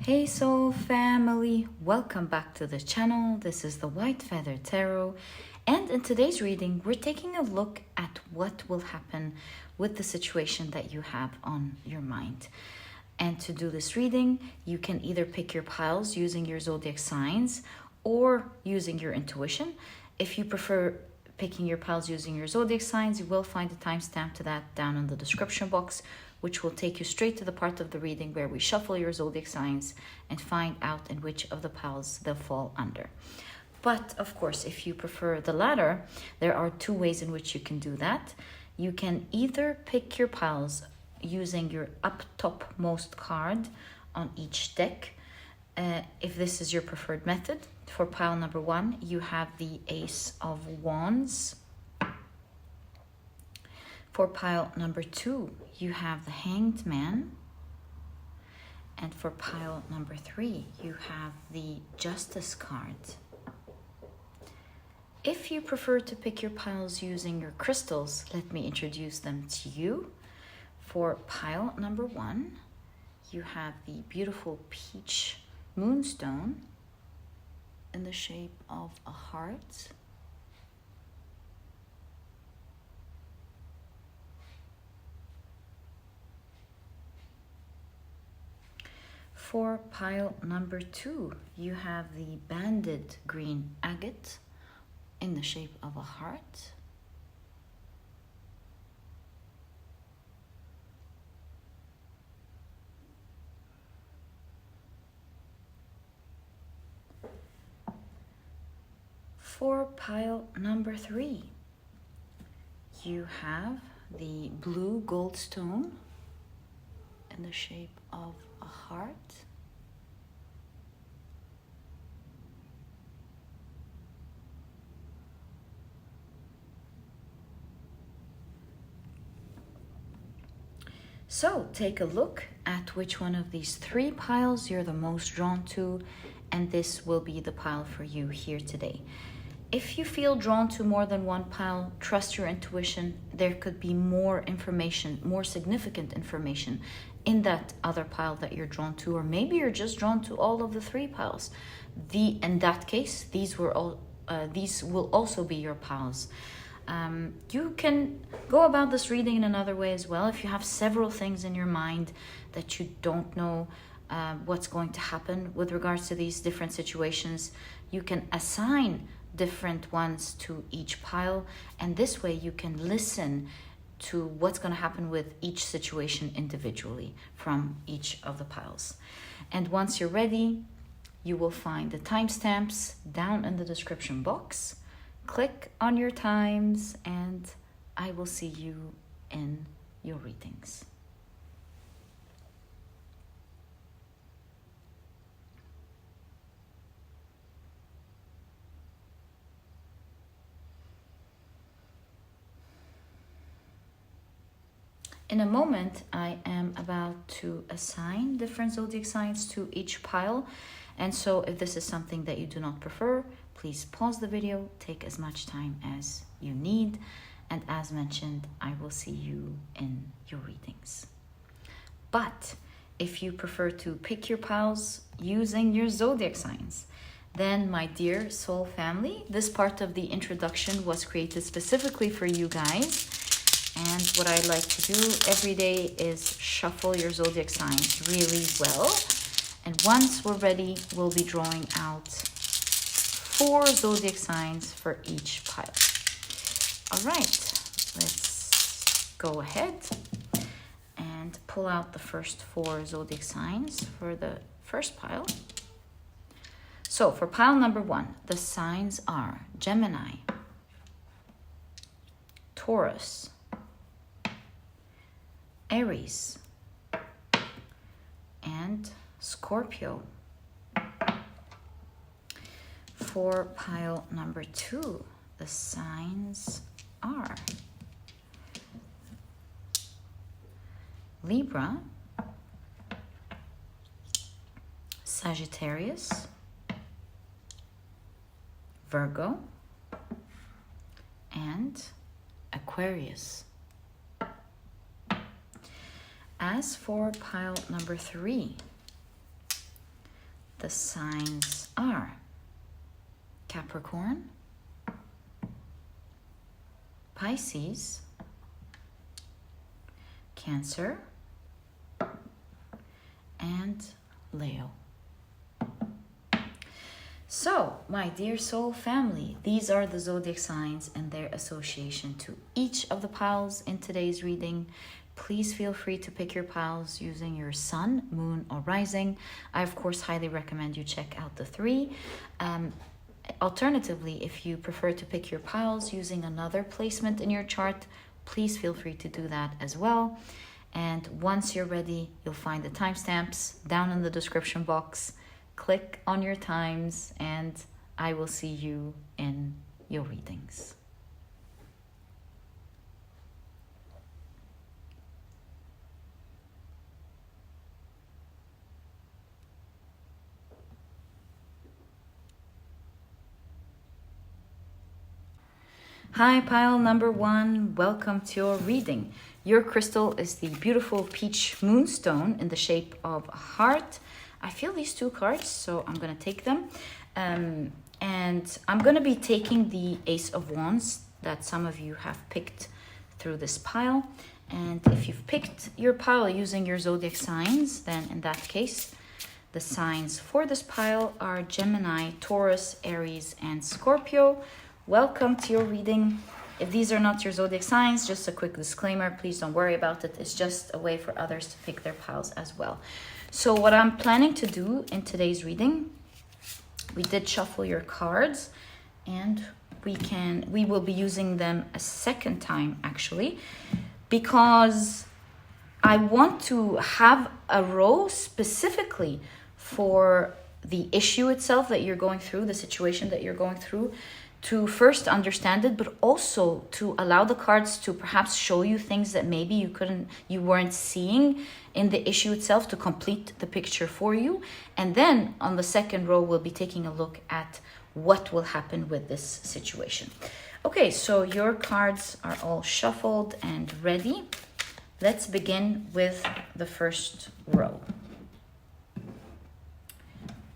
Hey soul family, welcome back to the channel. This is the White Feather Tarot, and in today's reading we're taking a look at what will happen with the situation that you have on your mind. And to do this reading, you can either pick your piles using your zodiac signs or using your intuition. If you prefer picking your piles using your zodiac signs, you will find a timestamp to that down in the description box, which will take you straight to the part of the reading where we shuffle your zodiac signs and find out in which of the piles they'll fall under. But of course, if you prefer the latter, there are two ways in which you can do that. You can either pick your piles using your up topmost card on each deck, if this is your preferred method. For pile number 1, you have the Ace of Wands. For pile number 2, you have the Hanged Man. And for pile number 3, you have the Justice card. If you prefer to pick your piles using your crystals, let me introduce them to you. For pile number 1, you have the beautiful peach Moonstone in the shape of a heart. For pile number 2, you have the banded green agate in the shape of a heart. For pile number 3, you have the blue Goldstone in the shape of a heart. So take a look at which one of these 3 piles you're the most drawn to, and this will be the pile for you here today. If you feel drawn to more than one pile, trust your intuition. There could be more information, more significant information in that other pile that you're drawn to, or maybe you're just drawn to all of the 3 piles. In that case, these will also be your piles. You can go about this reading in another way as well. If you have several things in your mind that you don't know what's going to happen with regards to these different situations, you can assign different ones to each pile, and this way you can listen to what's going to happen with each situation individually from each of the piles. And once you're ready, you will find the timestamps down in the description box. Click on your times and I will see you in your readings. In a moment, I am about to assign different zodiac signs to each pile. And so if this is something that you do not prefer, please pause the video, take as much time as you need. And as mentioned, I will see you in your readings. But if you prefer to pick your piles using your zodiac signs, then my dear soul family, this part of the introduction was created specifically for you guys. And what I like to do every day is shuffle your zodiac signs really well. And once we're ready, we'll be drawing out 4 zodiac signs for each pile. All right, let's go ahead and pull out the first 4 zodiac signs for the first pile. So for pile number 1, the signs are Gemini, Taurus, Aries, and Scorpio. For pile number 2, the signs are Libra, Sagittarius, Virgo, and Aquarius. As for pile number 3, the signs are Capricorn, Pisces, Cancer, and Leo. So, my dear soul family, these are the zodiac signs and their association to each of the piles in today's reading. Please feel free to pick your piles using your sun, moon, or rising. I, of course, highly recommend you check out the three. Alternatively, if you prefer to pick your piles using another placement in your chart, please feel free to do that as well. And once you're ready, you'll find the timestamps down in the description box. Click on your times and I will see you in your readings. Hi, pile number 1. Welcome to your reading. Your crystal is the beautiful peach moonstone in the shape of a heart. I feel these 2 cards, so I'm going to take them. And I'm going to be taking the Ace of Wands that some of you have picked through this pile. And if you've picked your pile using your zodiac signs, then in that case, the signs for this pile are Gemini, Taurus, Aries, and Scorpio. Welcome to your reading. If these are not your zodiac signs, just a quick disclaimer, please don't worry about it. It's just a way for others to pick their piles as well. So what I'm planning to do in today's reading, we did shuffle your cards and we will be using them a second time actually, because I want to have a row specifically for the issue itself that you're going through, the situation that you're going through, to first understand it, but also to allow the cards to perhaps show you things that maybe you weren't seeing in the issue itself, to complete the picture for you. And then on the second row, we'll be taking a look at what will happen with this situation. Okay, so your cards are all shuffled and ready. Let's begin with the first row.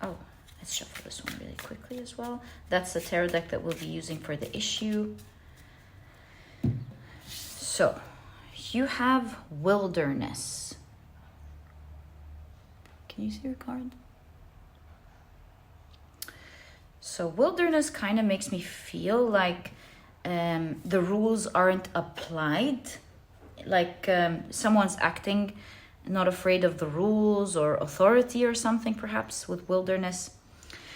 Oh, let's shuffle this one really quickly as well. That's the tarot deck that we'll be using for the issue. So, you have wilderness. Can you see your card? So, wilderness kind of makes me feel like the rules aren't applied. Like someone's acting not afraid of the rules or authority or something, perhaps, with wilderness.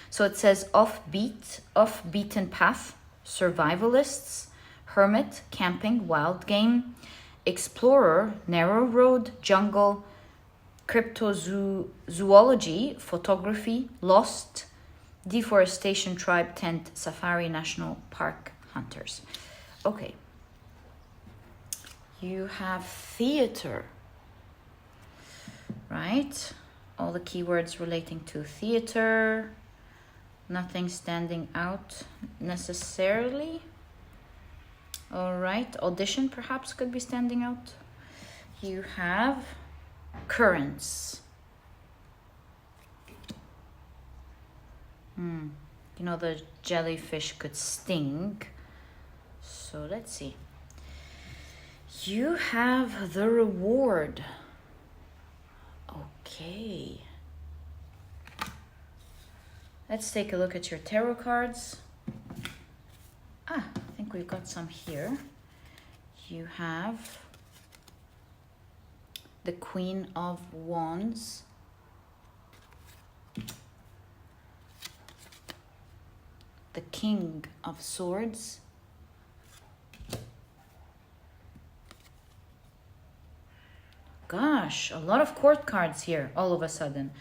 So it says offbeat, off-beaten path, survivalists, hermit, camping, wild game, explorer, narrow road, jungle, cryptozoology, photography, lost, deforestation, tribe, tent, safari, national park, hunters. Okay. You have theater, right? All the keywords relating to theater. Nothing standing out necessarily. All right, audition perhaps could be standing out. You have currents. You know, the jellyfish could sting. So let's see. You have the reward. Okay. Let's take a look at your tarot cards. I think we've got some here. You have the Queen of Wands, the King of Swords, gosh, a lot of court cards here all of a sudden.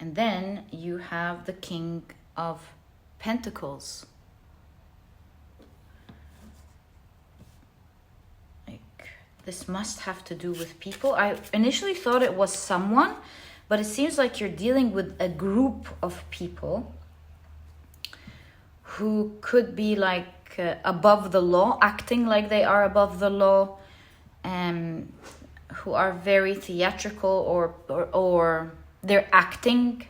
And then you have the King of Pentacles. Like, this must have to do with people. I initially thought it was someone, but it seems like you're dealing with a group of people who could be like above the law, acting like they are above the law, who are very theatrical or they're acting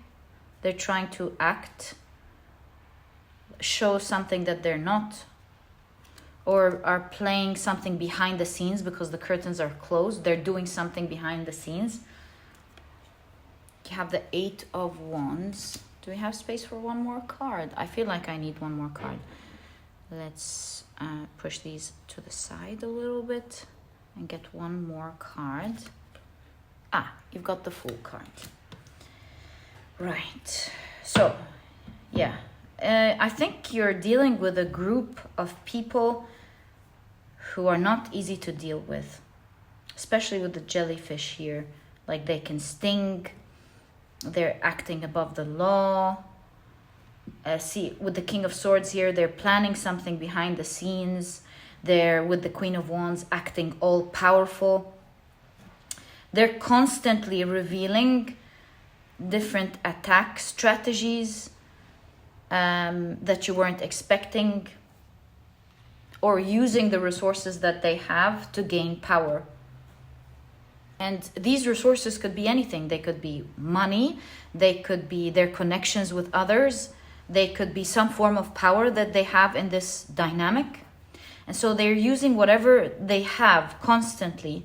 They're trying to act, show something that they're not, or are playing something behind the scenes because the curtains are closed. They're doing something behind the scenes. You have the Eight of Wands. Do we have space for one more card? I feel like I need one more card. Let's push these to the side a little bit and get one more card. Ah, you've got the Fool card. Right. So, yeah. I think you're dealing with a group of people who are not easy to deal with, especially with the jellyfish here. Like, they can sting. They're acting above the law. See, with the King of Swords here, they're planning something behind the scenes. They're, with the Queen of Wands, acting all powerful. They're constantly revealing different attack strategies that you weren't expecting, or using the resources that they have to gain power. And these resources could be anything. They could be money, they could be their connections with others, they could be some form of power that they have in this dynamic. And so they're using whatever they have constantly,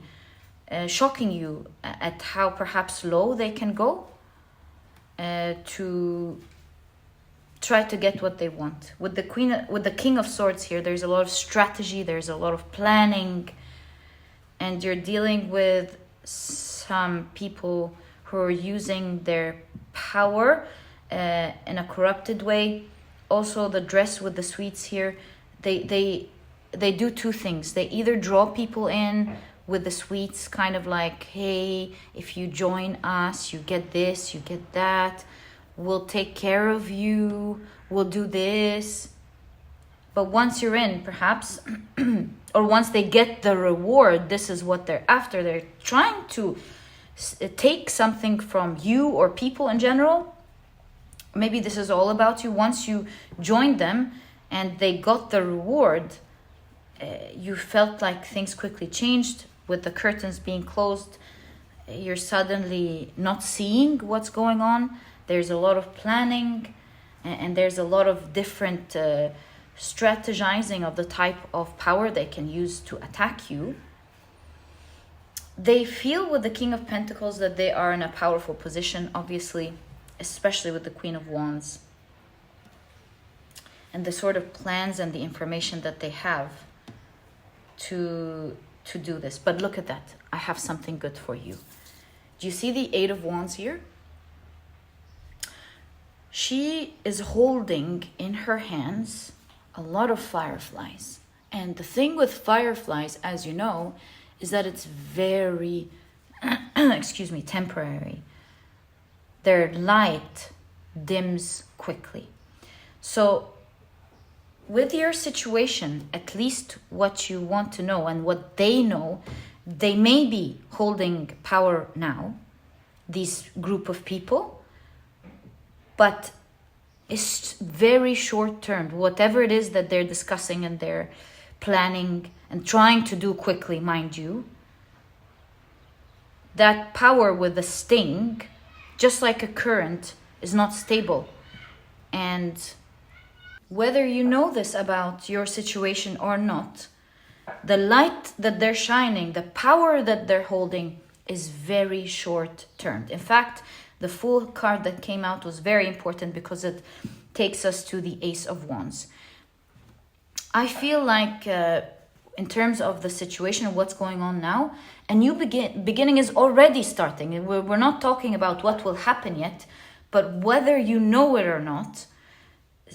shocking you at how perhaps low they can go to try to get what they want. With the King of Swords here, there's a lot of strategy, there's a lot of planning, and you're dealing with some people who are using their power in a corrupted way. Also, the dress with the sweets here, they do two things. They either draw people in with the sweets, kind of like, hey, if you join us, you get this, you get that, we'll take care of you, we'll do this. But once you're in, perhaps, or once they get the reward, this is what they're after. They're trying to take something from you or people in general. Maybe this is all about you. Once you joined them and they got the reward, you felt like things quickly changed. With the curtains being closed, you're suddenly not seeing what's going on. There's a lot of planning, and there's a lot of different strategizing of the type of power they can use to attack you. They feel with the King of Pentacles that they are in a powerful position, obviously, especially with the Queen of Wands, and the sort of plans and the information that they have to do this. But look at that. I have something good for you. Do you see the Eight of Wands here? She is holding in her hands a lot of fireflies. And the thing with fireflies, as you know, is that it's very, temporary. Their light dims quickly. So with your situation, at least what you want to know and what they know, they may be holding power now, this group of people, but it's very short term. Whatever it is that they're discussing and they're planning and trying to do quickly, mind you, that power with the sting, just like a current, is not stable. And whether you know this about your situation or not, the light that they're shining, the power that they're holding, is very short term. In fact, the Fool card that came out was very important because it takes us to the Ace of Wands. I feel like in terms of the situation, what's going on now, a new beginning is already starting. We're not talking about what will happen yet, but whether you know it or not,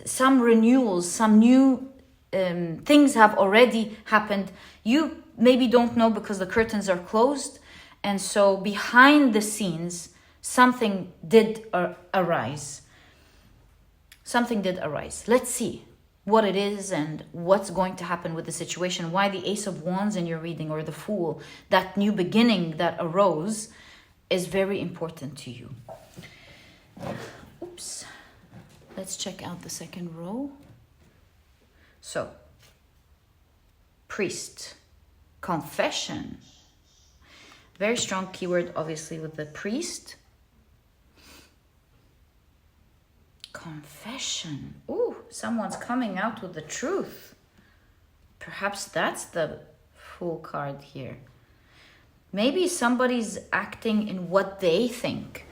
some renewals, some new things have already happened. You maybe don't know because the curtains are closed, and so behind the scenes, something did arise. Something did arise. Let's see what it is and what's going to happen with the situation. Why the Ace of Wands in your reading, or the Fool, that new beginning that arose, is very important to you. Oops. Let's check out the second row. So, Priest, Confession. Very strong keyword, obviously, with the Priest. Confession. Ooh, someone's coming out with the truth. Perhaps that's the Fool card here. Maybe somebody's acting in what they think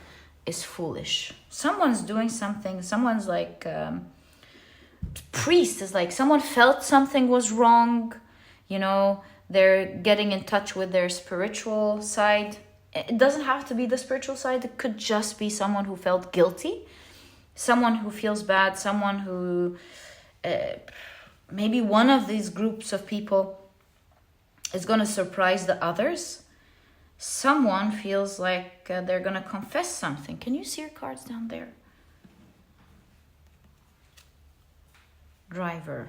is foolish. Someone's doing something. Someone's like, priest is like, someone felt something was wrong. You know, they're getting in touch with their spiritual side. It doesn't have to be the spiritual side. It could just be someone who felt guilty. Someone who feels bad. Someone who, maybe one of these groups of people is going to surprise the others. Someone feels like they're going to confess something. Can you see your cards down there? Driver.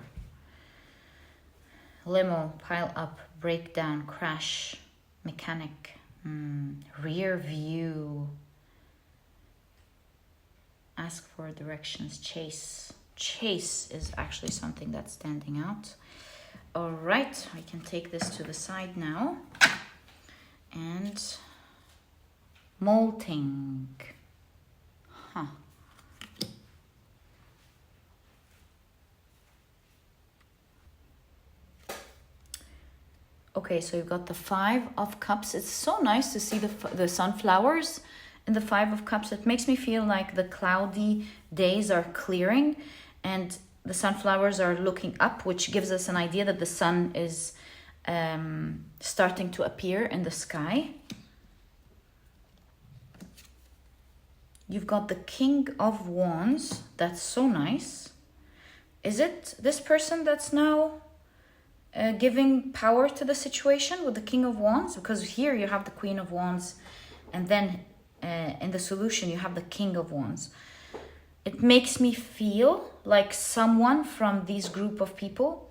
Limo, pile up, breakdown, crash, mechanic, rear view. Ask for directions, chase. Chase is actually something that's standing out. All right, I can take this to the side now. And molting. Huh. Okay, so you've got the Five of Cups. It's so nice to see the sunflowers in the Five of Cups. It makes me feel like the cloudy days are clearing and the sunflowers are looking up, which gives us an idea that the sun is starting to appear in the sky. You've got the King of Wands. That's so nice. Is it this person that's now giving power to the situation with the King of Wands? Because here you have the Queen of Wands, and then in the solution you have the King of Wands. It makes me feel like someone from this group of people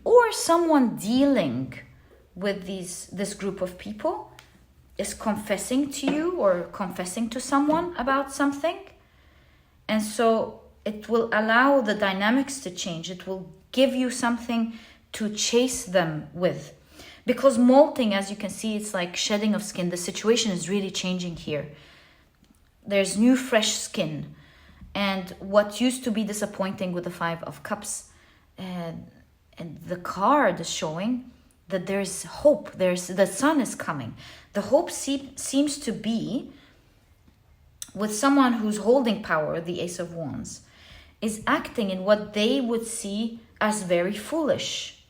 or someone dealing with this group of people is confessing to you or confessing to someone about something. And so it will allow the dynamics to change. It will give you something to chase them with. Because molting, as you can see, it's like shedding of skin. The situation is really changing here. There's new, fresh skin. And what used to be disappointing with the Five of Cups, and the card is showing that there's hope. The sun is coming. The hope seems to be with someone who's holding power, the Ace of Wands, is acting in what they would see as very foolish.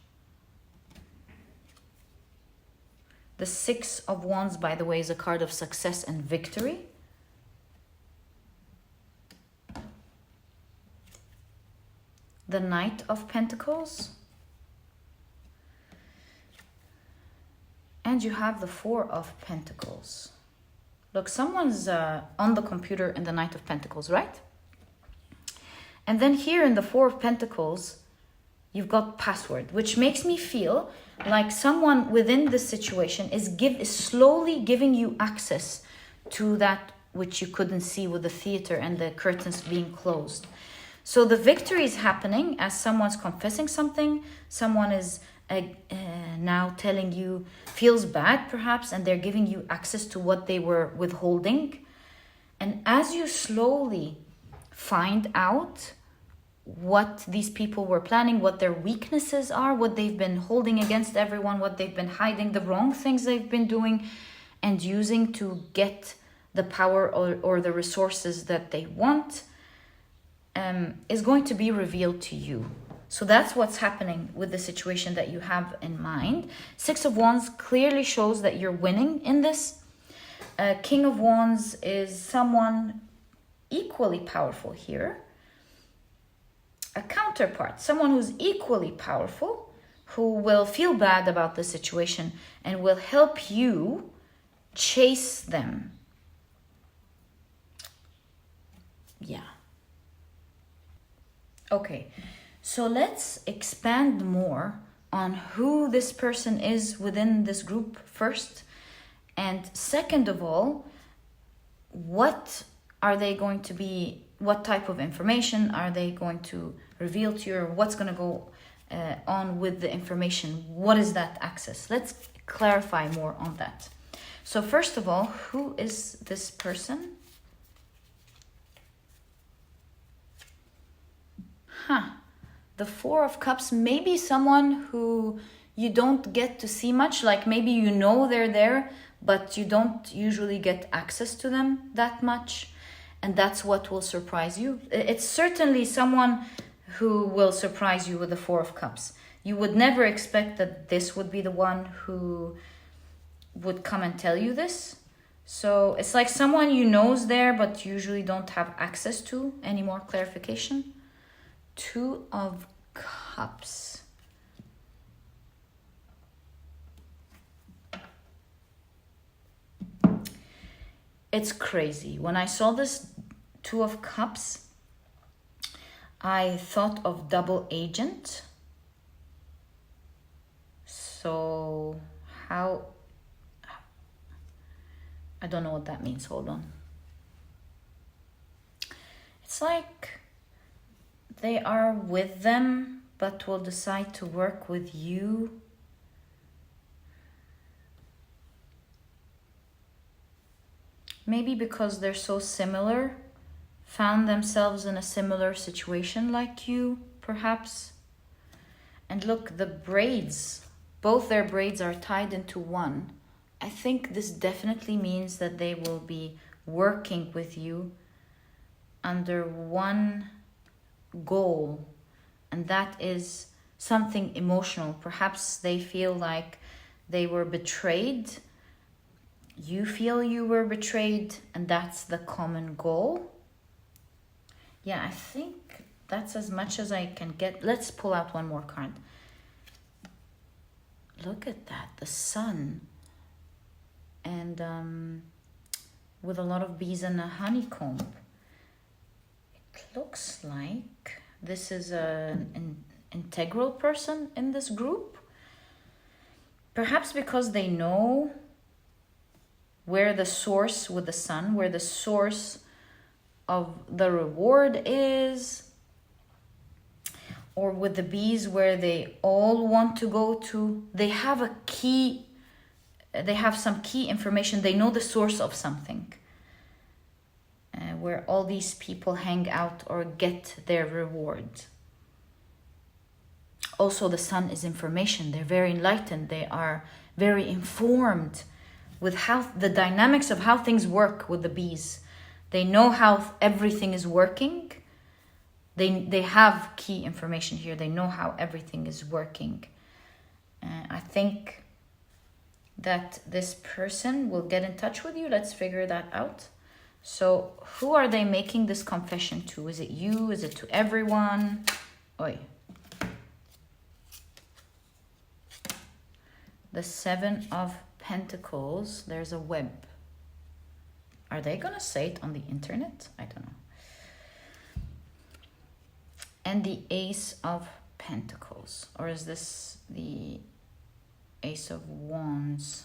The Six of Wands, by the way, is a card of success and victory. The Knight of Pentacles. And you have the Four of Pentacles. Look, someone's on the computer in the Knight of Pentacles, right? And then here in the Four of Pentacles, you've got password, which makes me feel like someone within this situation is slowly giving you access to that which you couldn't see with the theater and the curtains being closed. So the victory is happening as someone's confessing something. Someone is now telling you, feels bad perhaps, and they're giving you access to what they were withholding. And as you slowly find out what these people were planning, what their weaknesses are, what they've been holding against everyone, what they've been hiding, the wrong things they've been doing and using to get the power or the resources that they want, is going to be revealed to you. So that's what's happening with the situation that you have in mind. Six of Wands clearly shows that you're winning in this. King of Wands is someone equally powerful here. A counterpart, someone who's equally powerful, who will feel bad about the situation and will help you chase them. Yeah. Okay, so let's expand more on who this person is within this group first. And second of all, what are they going to be, what type of information are they going to reveal to you, or what's going to go on with the information? What is that access? Let's clarify more on that. So first of all, who is this person? The Four of Cups, maybe someone who you don't get to see much, like maybe you know they're there, but you don't usually get access to them that much. And that's what will surprise you. It's certainly someone who will surprise you with the Four of Cups. You would never expect that this would be the one who would come and tell you this. So it's like someone you know is there, but usually don't have access to. Any more clarification? Two of Cups. It's crazy. When I saw this Two of Cups, I thought of double agent. So how... I don't know what that means. Hold on. It's like they are with them, but will decide to work with you. Maybe because they're so similar, found themselves in a similar situation like you, perhaps. And look, the braids, both their braids are tied into one. I think this definitely means that they will be working with you under one goal, and that is something emotional. Perhaps they feel like they were betrayed. You feel you were betrayed, and that's the common goal. Yeah, I think that's as much as I can get. Let's pull out one more card. Look at that, the sun. And with a lot of bees and a honeycomb. It looks like this is an integral person in this group. Perhaps because they know where the source with the sun, where the source of the reward is. Or with the bees, where they all want to go to. They have a key. They have some key information. They know the source of something. Where all these people hang out or get their reward. Also, the sun is information. They're very enlightened. They are very informed with how the dynamics of how things work with the bees. They know how everything is working. They have key information here. They know how everything is working. I think that this person will get in touch with you. Let's figure that out. So who are they making this confession to? Is it you? Is it to everyone? Oi. The Seven of Pentacles. There's a web. Are they gonna say it on the internet? I don't know. And the Ace of Pentacles. Or is this the Ace of Wands?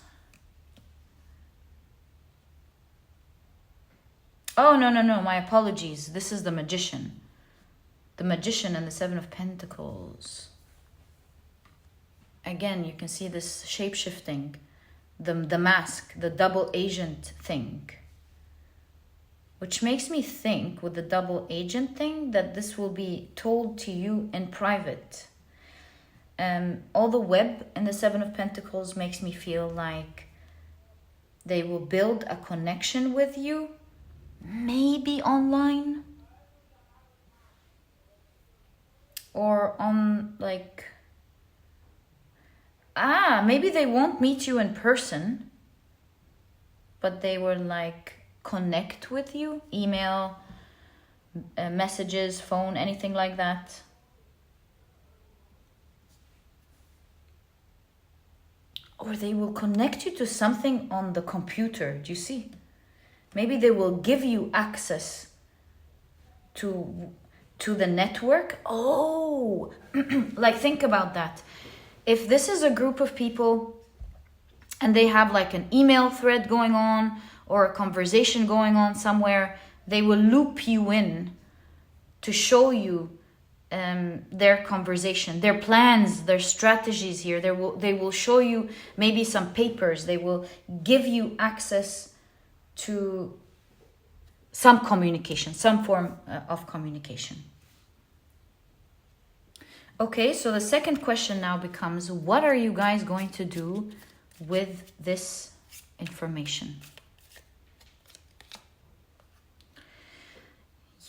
Oh, no. My apologies. This is the Magician. The Magician and the Seven of Pentacles. Again, you can see this shape-shifting. The mask, the double agent thing. Which makes me think, with the double agent thing, that this will be told to you in private. All the web in the Seven of Pentacles makes me feel like they will build a connection with you, maybe online. Or on like... maybe they won't meet you in person, but they will like connect with you, email, messages, phone, anything like that. Or they will connect you to something on the computer. Do you see? Maybe they will give you access to the network. Oh, like think about that. If this is a group of people and they have like an email thread going on or a conversation going on somewhere, they will loop you in to show you their conversation, their plans, their strategies here. They will show you maybe some papers. They will give you access to some communication, some form of communication. Okay, so the second question now becomes, what are you guys going to do with this information?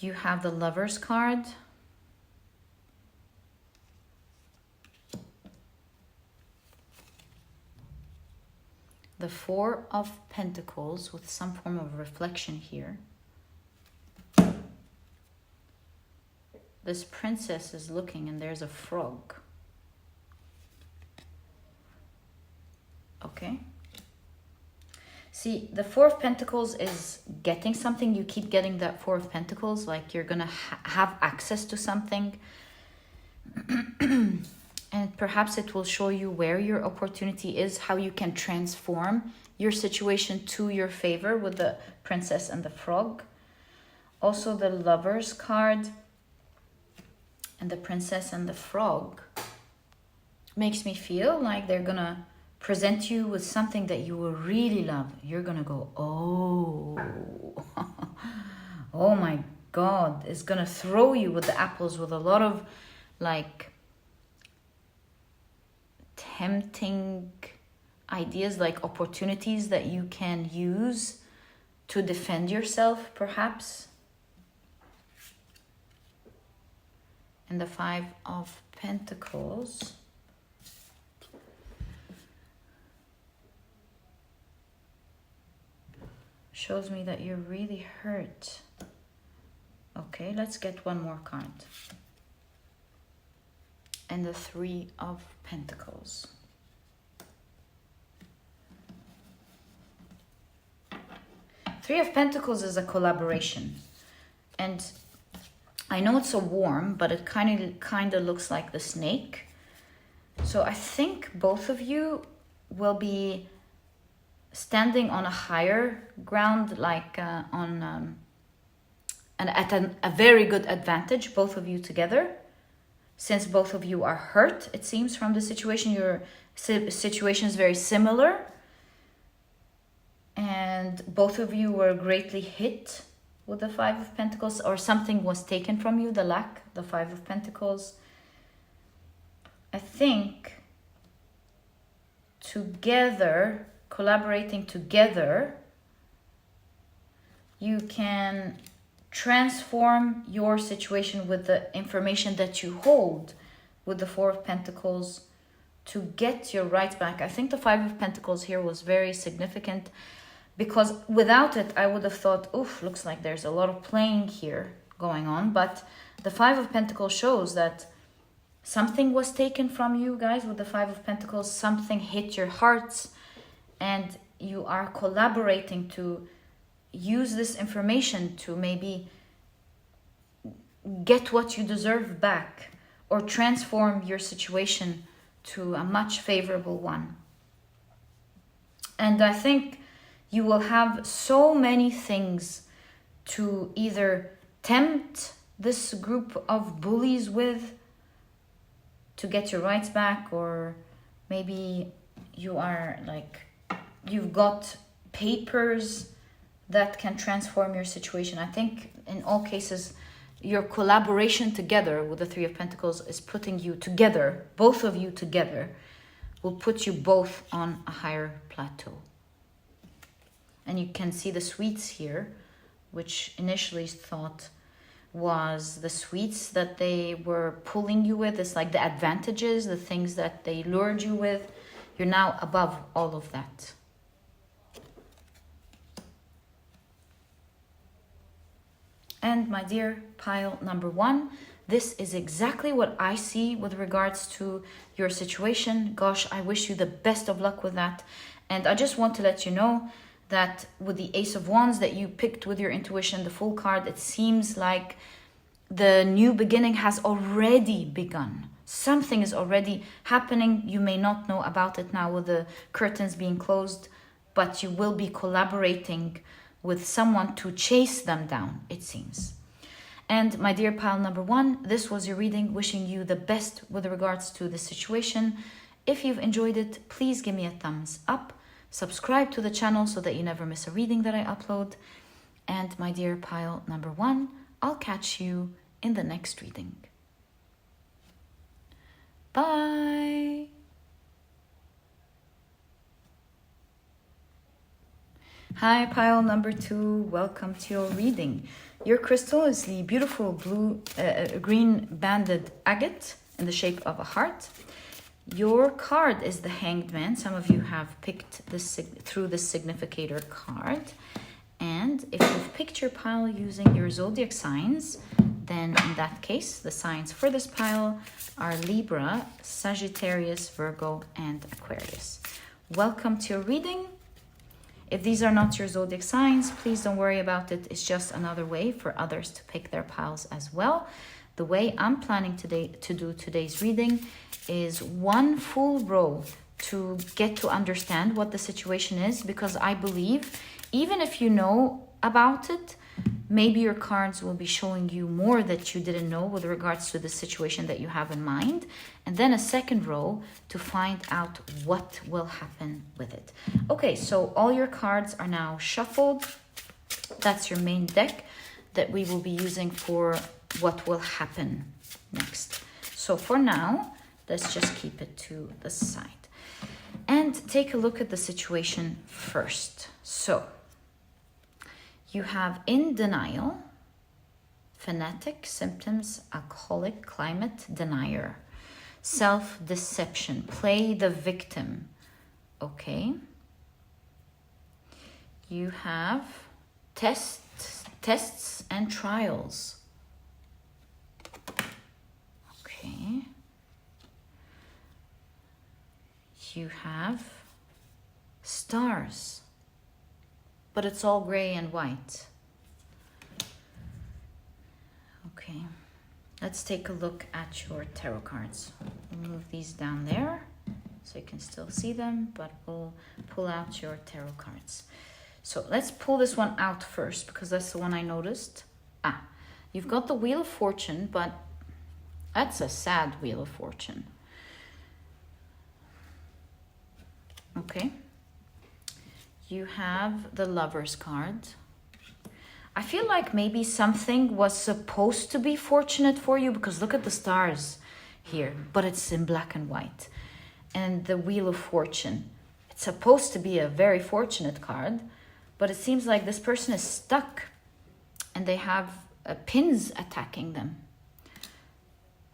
You have the Lover's card. The Four of Pentacles with some form of reflection here. This princess is looking and there's a frog. Okay. See, the Four of Pentacles is getting something. You keep getting that Four of Pentacles, like you're going to have access to something. And perhaps it will show you where your opportunity is, how you can transform your situation to your favor with the princess and the frog. Also the Lover's card and the princess and the frog makes me feel like they're going to present you with something that you will really love. You're going to go, oh, oh my God. It's going to throw you with the apples with a lot of like tempting ideas, like opportunities that you can use to defend yourself, perhaps. And the Five of Pentacles shows me that you're really hurt. Okay, let's get one more card. And the Three of Pentacles. Three of Pentacles is a collaboration. And I know it's a worm, but it kind of looks like the snake. So I think both of you will be standing on a higher ground, like at a very good advantage, both of you together. Since both of you are hurt, it seems, from the situation. Your situation is very similar. And both of you were greatly hit with the Five of Pentacles, or something was taken from you, the lack, the Five of Pentacles. I think together, collaborating together, you can transform your situation with the information that you hold with the Four of Pentacles to get your rights back. I think the Five of Pentacles here was very significant, because without it, I would have thought, oof, looks like there's a lot of playing here going on. But the Five of Pentacles shows that something was taken from you guys with the Five of Pentacles. Something hit your hearts, and you are collaborating to use this information to maybe get what you deserve back, or transform your situation to a much favorable one. And I think you will have so many things to either tempt this group of bullies with to get your rights back, or maybe you are like, you've got papers that can transform your situation. I think in all cases, your collaboration together with the Three of Pentacles is putting you together, both of you together, will put you both on a higher plateau. And you can see the sweets here, which initially thought was the sweets that they were pulling you with. It's like the advantages, the things that they lured you with. You're now above all of that. And my dear pile number one, this is exactly what I see with regards to your situation. Gosh, I wish you the best of luck with that. And I just want to let you know that with the Ace of Wands that you picked with your intuition, the Fool card, it seems like the new beginning has already begun. Something is already happening. You may not know about it now with the curtains being closed, but you will be collaborating with someone to chase them down, it seems. And my dear pile number one, this was your reading, wishing you the best with regards to the situation. If you've enjoyed it, please give me a thumbs up. Subscribe to the channel so that you never miss a reading that I upload. And my dear pile number one, I'll catch you in the next reading. Bye. Hi, pile number 2. Welcome to your reading. Your crystal is the beautiful green banded agate in the shape of a heart. Your card is the Hanged Man. Some of you have picked through the significator card. And if you've picked your pile using your zodiac signs, then in that case, the signs for this pile are Libra, Sagittarius, Virgo, and Aquarius. Welcome to your reading. If these are not your zodiac signs, please don't worry about it. It's just another way for others to pick their piles as well. The way I'm planning today to do today's reading is one full row to get to understand what the situation is, because I believe even if you know about it, maybe your cards will be showing you more that you didn't know with regards to the situation that you have in mind. And then a second row to find out what will happen with it. Okay, so all your cards are now shuffled. That's your main deck that we will be using for what will happen next. So for now, let's just keep it to the side and take a look at the situation first. So you have in denial, fanatic, symptoms, alcoholic, climate, denier, self-deception, play the victim. Okay. You have tests and trials. Okay. You have stars, but it's all gray and white. Okay, let's take a look at your tarot cards. We'll move these down there so you can still see them, but we'll pull out your tarot cards. So let's pull this one out first, because that's the one I noticed. You've got the Wheel of Fortune, but that's a sad Wheel of Fortune. Okay. You have the Lover's card. I feel like maybe something was supposed to be fortunate for you, because look at the stars here, but it's in black and white. And the Wheel of Fortune, it's supposed to be a very fortunate card, but it seems like this person is stuck and they have pins attacking them.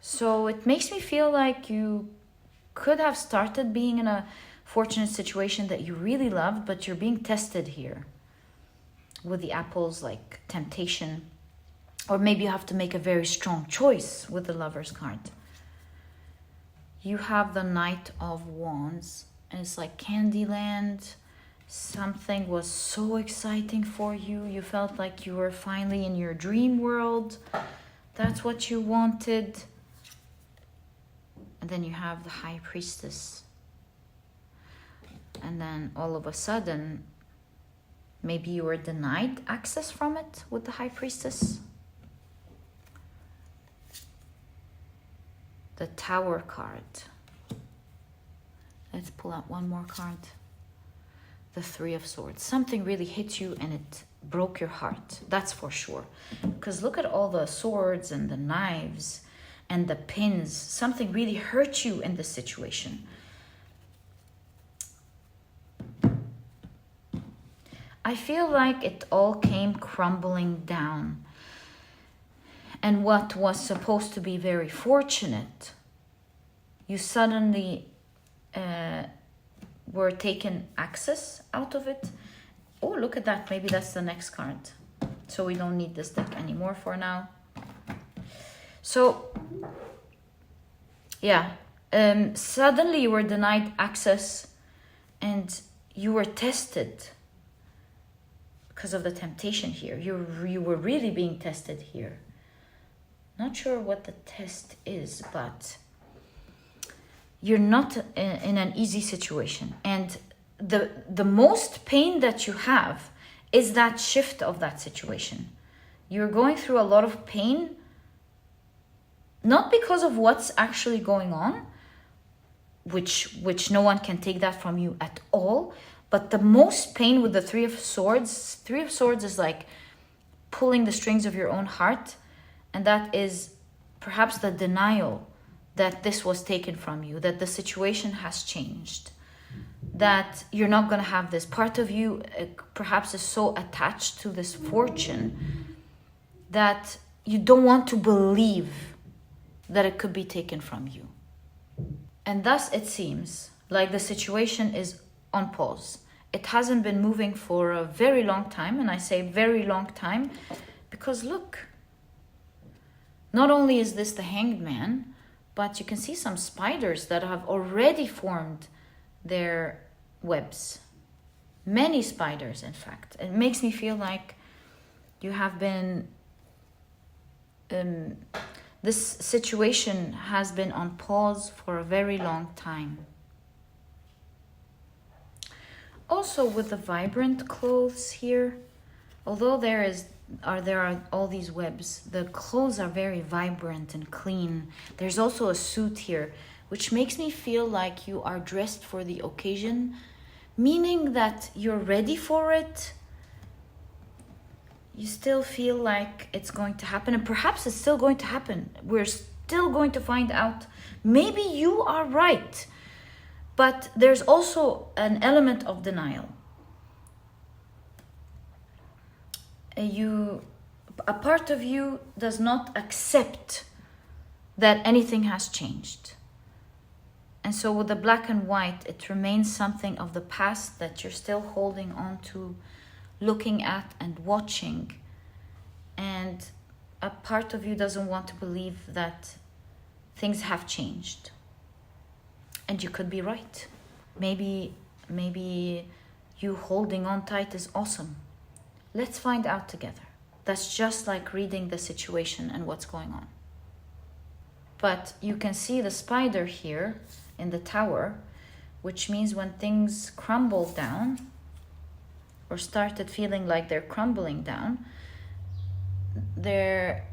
So it makes me feel like you could have started being in a fortunate situation that you really loved, but you're being tested here with the apples, like temptation, or maybe you have to make a very strong choice with the Lover's card. You have the Knight of Wands, and it's like Candyland. Something was so exciting for you. You felt like you were finally in your dream world. That's what you wanted. And then you have the High Priestess. And then all of a sudden, maybe you were denied access from it with the High Priestess. The Tower card. Let's pull out one more card. The Three of Swords. Something really hit you and it broke your heart. That's for sure. Because look at all the swords and the knives and the pins. Something really hurt you in this situation. I feel like it all came crumbling down. And what was supposed to be very fortunate, you suddenly were taken access out of it. Oh, look at that. Maybe that's the next card. So we don't need this deck anymore for now. So, yeah. Suddenly you were denied access and you were tested. Because of the temptation here. You were really being tested here. Not sure what the test is, but you're not in an easy situation. And the most pain that you have is that shift of that situation. You're going through a lot of pain, not because of what's actually going on, which no one can take that from you at all. But the most pain with the Three of Swords is like pulling the strings of your own heart. And that is perhaps the denial that this was taken from you, that the situation has changed, that you're not going to have this. Part of you perhaps is so attached to this fortune that you don't want to believe that it could be taken from you. And thus it seems like the situation is on pause. It hasn't been moving for a very long time, and I say very long time because look, not only is this the Hanged Man, but you can see some spiders that have already formed their webs. Many spiders, in fact. It makes me feel like you have been... this situation has been on pause for a very long time. Also with the vibrant clothes here, although there are all these webs, the clothes are very vibrant and clean. There's also a suit here, which makes me feel like you are dressed for the occasion, meaning that you're ready for it. You still feel like it's going to happen, and perhaps it's still going to happen. We're still going to find out. Maybe you are right, but there's also an element of denial. A part of you does not accept that anything has changed. And so with the black and white, it remains something of the past that you're still holding on to, looking at and watching. And a part of you doesn't want to believe that things have changed. And you could be right. Maybe you holding on tight is awesome. Let's find out together. That's just like reading the situation and what's going on. But you can see the spider here in the tower, which means when things crumble down or started feeling like they're crumbling down, their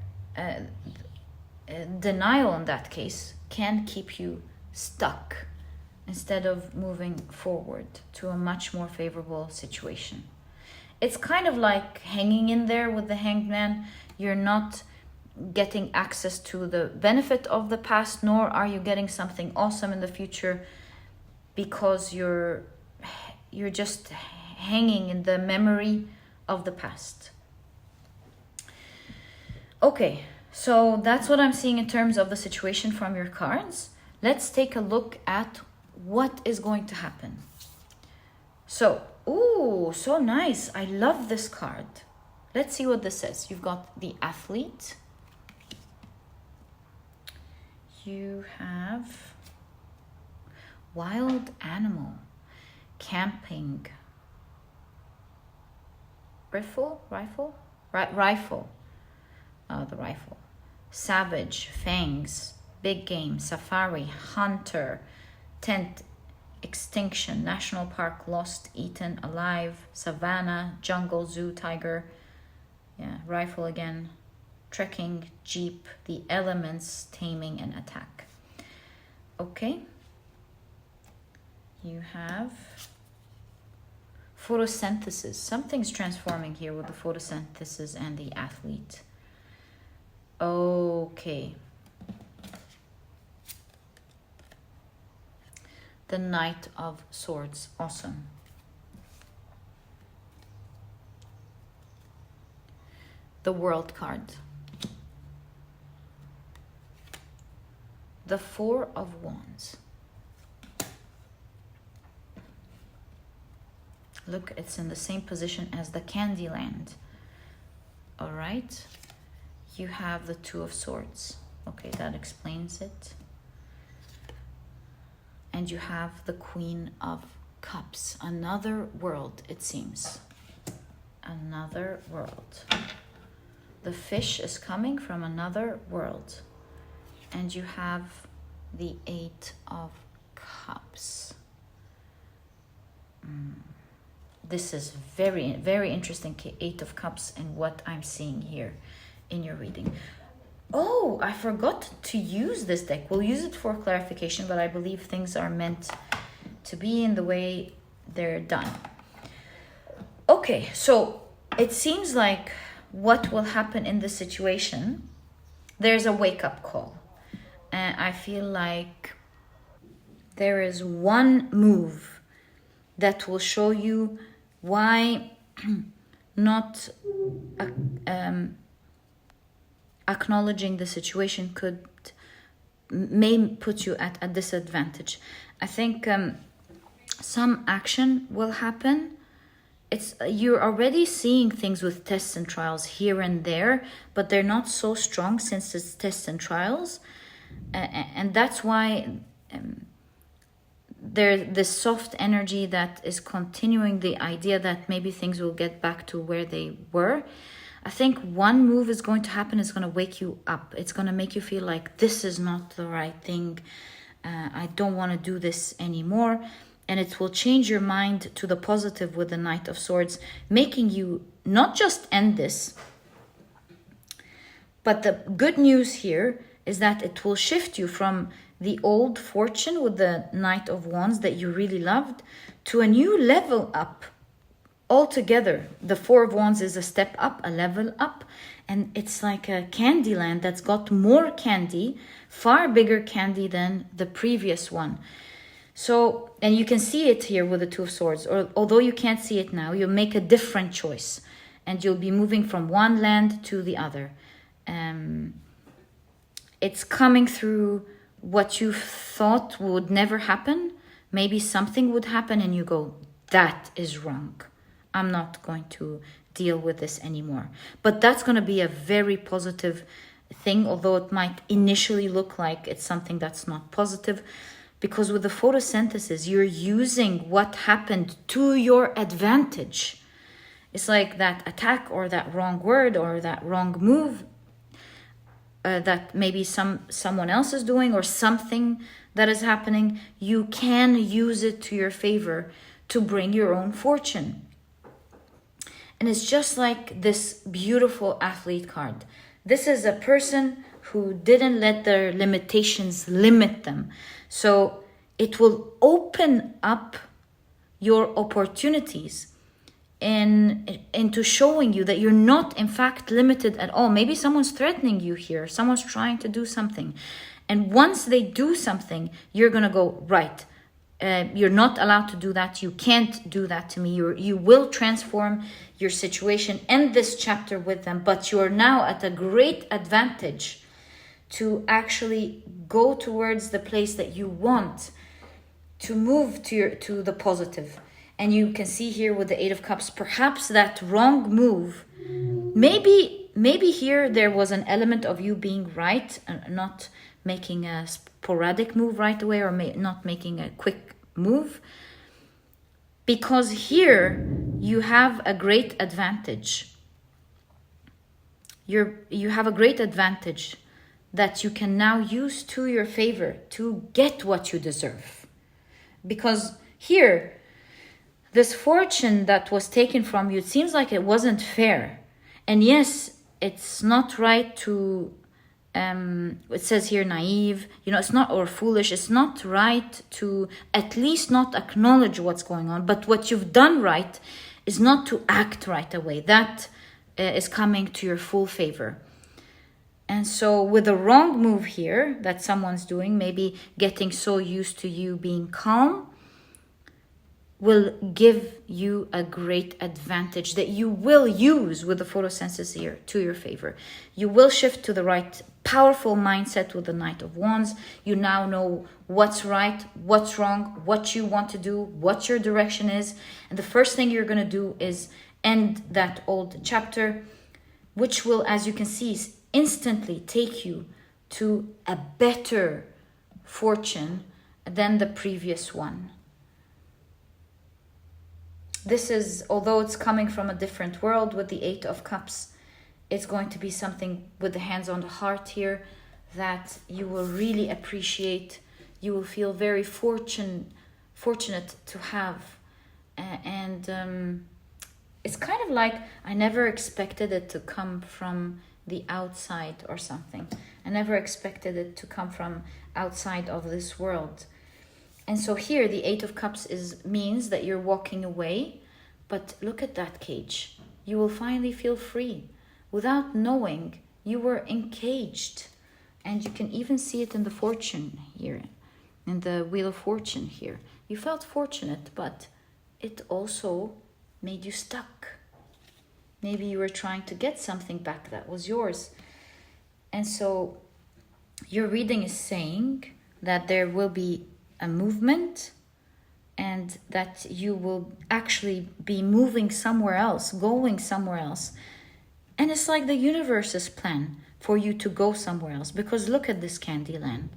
denial in that case can keep you stuck instead of moving forward to a much more favorable situation. It's kind of like hanging in there with the Hanged Man. You're not getting access to the benefit of the past, nor are you getting something awesome in the future, because you're just hanging in the memory of the past. Okay, so that's what I'm seeing in terms of the situation from your cards. Let's take a look at what is going to happen. So, ooh, so nice. I love this card. Let's see what this says. You've got the Athlete. You have Wild Animal, Camping, Rifle. The rifle. Savage, Fangs, Big Game, Safari, Hunter, Tent, Extinction, National Park, Lost, Eaten, Alive, Savannah, Jungle, Zoo, Tiger, Rifle again, Trekking, Jeep, The Elements, Taming, and Attack. Okay. You have Photosynthesis. Something's transforming here with the Photosynthesis and the Athlete. Okay. The Knight of Swords. Awesome. The World card. The Four of Wands. Look, it's in the same position as the Candyland. All right. You have the Two of Swords. Okay, that explains it. And you have the Queen of Cups. Another world, it seems. Another world. The fish is coming from another world. And you have the Eight of Cups. This is very, very interesting, Eight of Cups, and what I'm seeing here in your reading. Oh, I forgot to use this deck. We'll use it for clarification, but I believe things are meant to be in the way they're done. Okay, so it seems like what will happen in this situation, there's a wake-up call. I feel like there is one move that will show you why not acknowledging the situation may put you at a disadvantage. I think some action will happen. You're already seeing things with tests and trials here and there, but they're not so strong since it's tests and trials, and that's why there's this soft energy that is continuing the idea that maybe things will get back to where they were. I think one move is going to happen, is going to wake you up. It's going to make you feel like this is not the right thing. I don't want to do this anymore. And it will change your mind to the positive with the Knight of Swords, making you not just end this, but the good news here is that it will shift you from the old fortune with the Knight of Wands that you really loved to a new level up altogether. The Four of Wands is a step up, a level up, and it's like a candy land that's got more candy, far bigger candy than the previous one. So, and you can see it here with the Two of Swords, or although you can't see it now, you'll make a different choice and you'll be moving from one land to the other. It's coming through what you thought would never happen. Maybe something would happen and you go, that is wrong. I'm not going to deal with this anymore. But that's going to be a very positive thing, although it might initially look like it's something that's not positive. Because with the photosynthesis, you're using what happened to your advantage. It's like that attack or that wrong word or that wrong move that maybe someone else is doing, or something that is happening. You can use it to your favor to bring your own fortune. And it's just like this beautiful athlete card. This is a person who didn't let their limitations limit them. So it will open up your opportunities into showing you that you're not in fact limited at all. Maybe someone's threatening you here. Someone's trying to do something. And once they do something, you're going to go, right, you're not allowed to do that. You can't do that to me. You will transform your situation, end this chapter with them, but you're now at a great advantage to actually go towards the place that you want, to move to the positive. And you can see here with the Eight of Cups, perhaps that wrong move, maybe here there was an element of you being right and not making a sporadic move right away, or not making a quick move. Because here you have a great advantage. You have a great advantage that you can now use to your favor to get what you deserve. Because here, this fortune that was taken from you, it seems like it wasn't fair. And yes, it's not right to, it says here naive, it's not, or foolish. It's not right to at least not acknowledge what's going on. But what you've done right is not to act right away. That is coming to your full favor. And so with the wrong move here that someone's doing, maybe getting so used to you being calm, will give you a great advantage that you will use with the photosynthesis here to your favor. You will shift to the right powerful mindset with the Knight of Wands. You now know what's right, what's wrong, what you want to do, what your direction is. And the first thing you're going to do is end that old chapter, which will, as you can see, instantly take you to a better fortune than the previous one. This is, although it's coming from a different world with the Eight of Cups, it's going to be something with the hands on the heart here that you will really appreciate. You will feel very fortunate to have. And it's kind of like, I never expected it to come from the outside or something. I never expected it to come from outside of this world. And so here the Eight of Cups means that you're walking away, but look at that cage. You will finally feel free. Without knowing, you were encaged. And you can even see it in the fortune here, in the Wheel of Fortune here. You felt fortunate, but it also made you stuck. Maybe you were trying to get something back that was yours. And so your reading is saying that there will be a movement and that you will actually be moving somewhere else, going somewhere else. And it's like the universe's plan for you to go somewhere else. Because look at this Candyland.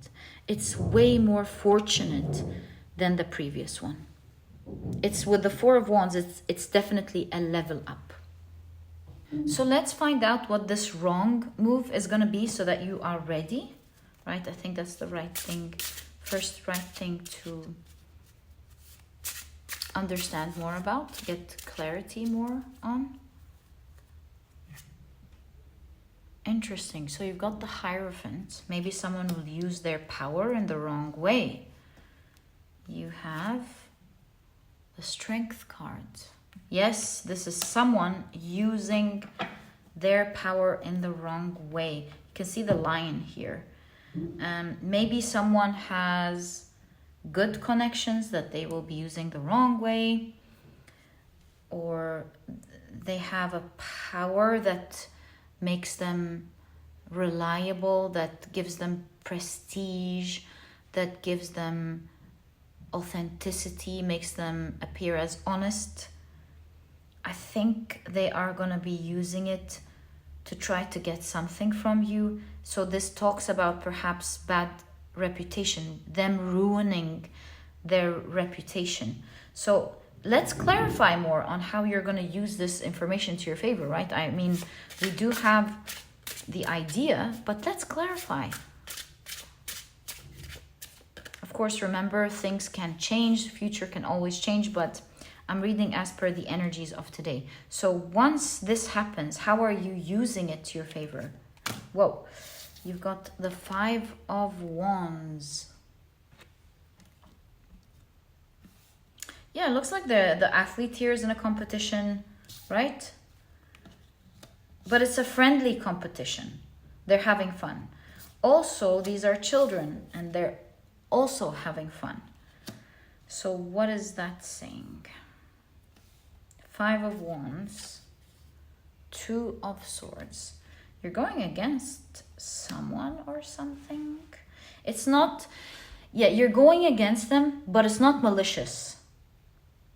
It's way more fortunate than the previous one. It's with the Four of Wands, it's definitely a level up. So let's find out what this wrong move is going to be so that you are ready. Right? I think that's the right thing. First right thing to understand more about, get clarity more on. Interesting. So you've got the Hierophant. Maybe someone will use their power in the wrong way. You have the Strength card. Yes, this is someone using their power in the wrong way. You can see the Lion here. Maybe someone has good connections that they will be using the wrong way, or they have a power that makes them reliable, that gives them prestige, that gives them authenticity, makes them appear as honest. I think they are going to be using it to try to get something from you. So this talks about perhaps bad reputation, them ruining their reputation. So let's clarify more on how you're going to use this information to your favor, right? I mean, we do have the idea, but let's clarify. Of course, remember, things can change, future can always change, but I'm reading as per the energies of today. So once this happens, how are you using it to your favor? Whoa, you've got the Five of Wands. Yeah, it looks like the athlete here is in a competition, right? But it's a friendly competition. They're having fun. Also, these are children and they're also having fun. So what is that saying? Five of Wands, Two of Swords. You're going against someone or something. It's not, yeah, you're going against them, but it's not malicious.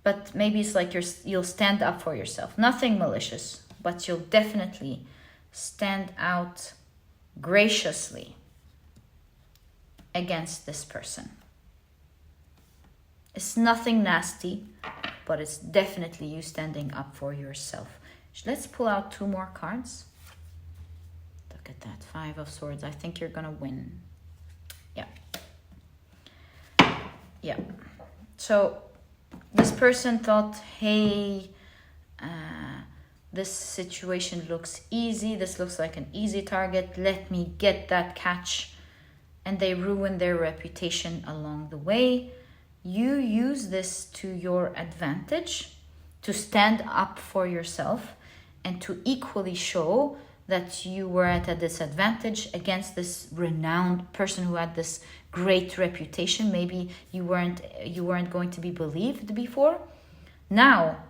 But maybe it's like you'll stand up for yourself. Nothing malicious, but you'll definitely stand out graciously against this person. It's nothing nasty, but it's definitely you standing up for yourself. Let's pull out two more cards. Look at that, Five of Swords. I think you're gonna win. Yeah. Yeah. So this person thought, hey, this situation looks easy. This looks like an easy target. Let me get that catch. And they ruin their reputation along the way. You use this to your advantage, to stand up for yourself and to equally show that you were at a disadvantage against this renowned person who had this great reputation. Maybe you weren't going to be believed before. Now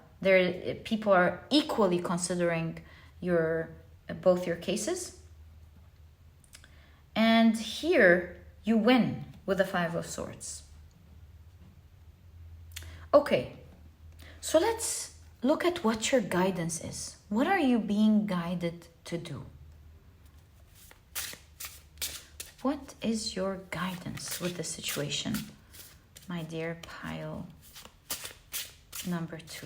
people are equally considering both your cases. And here you win with the Five of Swords. Okay, so let's look at what your guidance is. What are you being guided to do? What is your guidance with the situation, my dear pile number 2?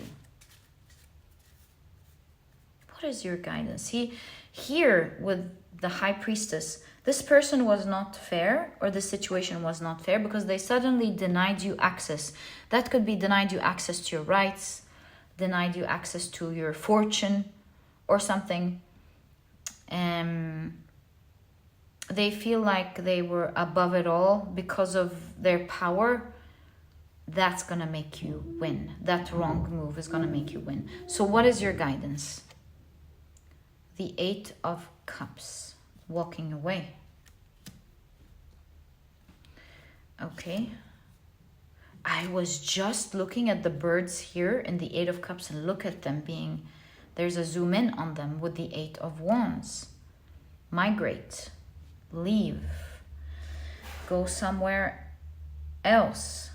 What is your guidance? Here with the High Priestess, this person was not fair, or the situation was not fair because they suddenly denied you access. That could be denied you access to your rights, denied you access to your fortune or something. They feel like they were above it all because of their power. That's going to make you win. That wrong move is going to make you win. So what is your guidance? The Eight of Cups. Walking away. Okay. I was just looking at the birds here in the Eight of Cups, and look at them being, there's a zoom in on them with the Eight of Wands. Migrate, leave, go somewhere else.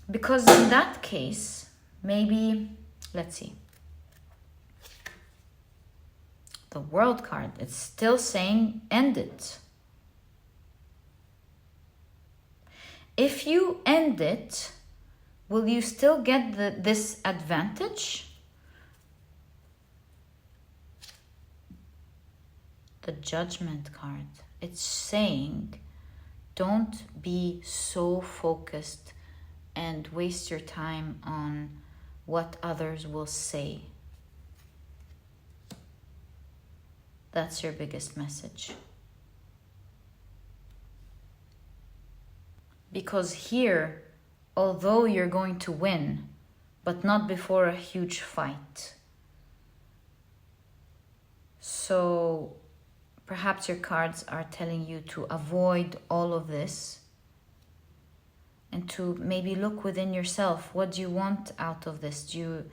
Because in that case, maybe, let's see. The World card, it's still saying end it. If you end it, will you still get this advantage? The Judgment card. It's saying, don't be so focused and waste your time on what others will say. That's your biggest message. Because here, although you're going to win, but not before a huge fight. So perhaps your cards are telling you to avoid all of this and to maybe look within yourself. What do you want out of this? Do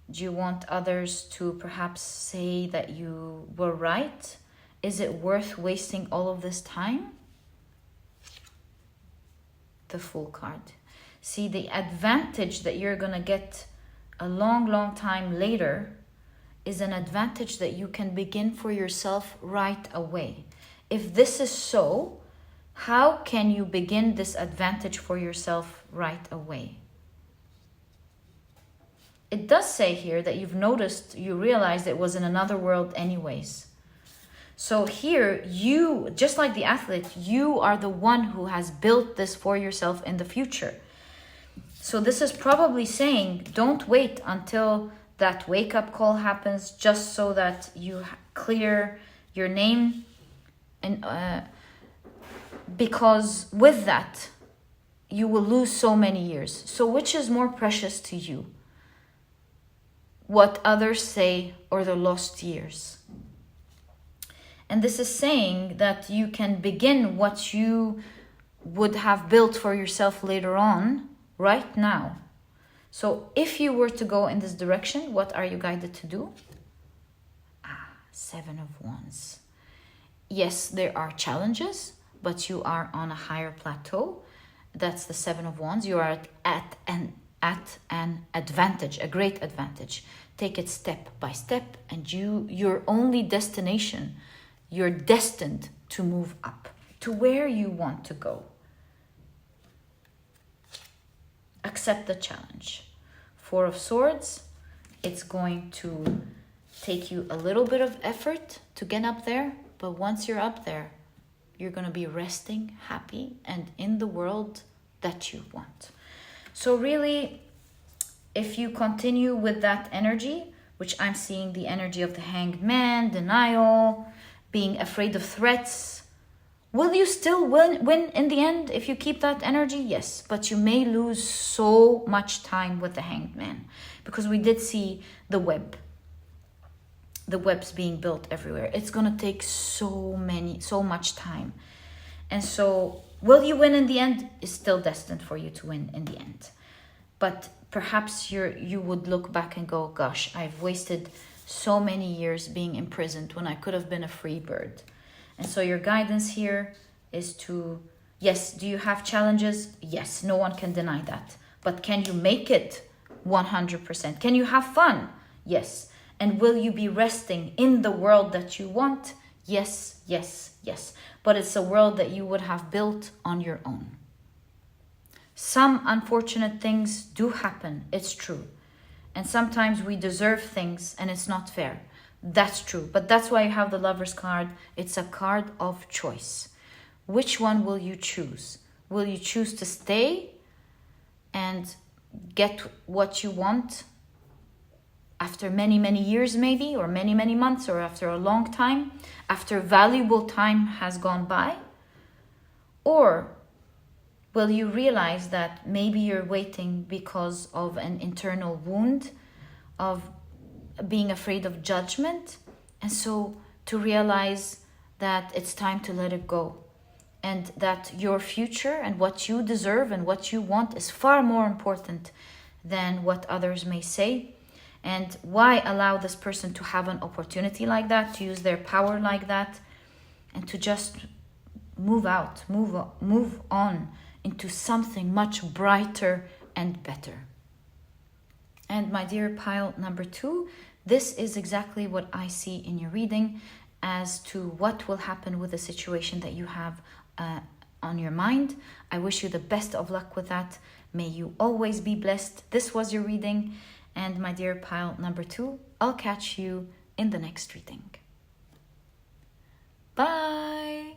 you want others to perhaps say that you were right? Is it worth wasting all of this time? The Fool card. See, the advantage that you're going to get a long, long time later is an advantage that you can begin for yourself right away. If this is so, how can you begin this advantage for yourself right away? It does say here that you've noticed, you realized it was in another world anyways. So here, you, just like the athlete, you are the one who has built this for yourself in the future. So this is probably saying, don't wait until that wake-up call happens just so that you clear your name. And because with that, you will lose so many years. So which is more precious to you? What others say or the lost years? And this is saying that you can begin what you would have built for yourself later on, right now. So if you were to go in this direction, what are you guided to do? Seven of Wands. Yes, there are challenges, but you are on a higher plateau. That's the Seven of Wands. You are at an advantage, a great advantage. Take it step by step, and your only destination, you're destined to move up to where you want to go. Accept the challenge. Four of Swords, it's going to take you a little bit of effort to get up there, but once you're up there, you're going to be resting, happy, and in the world that you want. So really, if you continue with that energy, which I'm seeing the energy of the Hanged Man, denial, being afraid of threats, will you still win in the end if you keep that energy? Yes, but you may lose so much time with the Hanged Man, because we did see the webs being built everywhere. It's going to take so much time. And so will you win in the end? Is still destined for you to win in the end. But perhaps you would look back and go, gosh, I've wasted so many years being imprisoned when I could have been a free bird. And so your guidance here is to, yes, do you have challenges? Yes, no one can deny that. But can you make it 100%? Can you have fun? Yes. And will you be resting in the world that you want? Yes, yes, yes. But it's a world that you would have built on your own. Some unfortunate things do happen. It's true. And sometimes we deserve things and it's not fair. That's true. But that's why you have the Lover's card. It's a card of choice. Which one will you choose? Will you choose to stay and get what you want after many, many years maybe, or many, many months, or after a long time, after valuable time has gone by? Or will you realize that maybe you're waiting because of an internal wound of being afraid of judgment? And so to realize that it's time to let it go and that your future and what you deserve and what you want is far more important than what others may say. And why allow this person to have an opportunity like that, to use their power like that, and to just move on into something much brighter and better. And my dear pile number 2, this is exactly what I see in your reading as to what will happen with the situation that you have on your mind. I wish you the best of luck with that. May you always be blessed. This was your reading. And my dear pile number 2, I'll catch you in the next reading. Bye.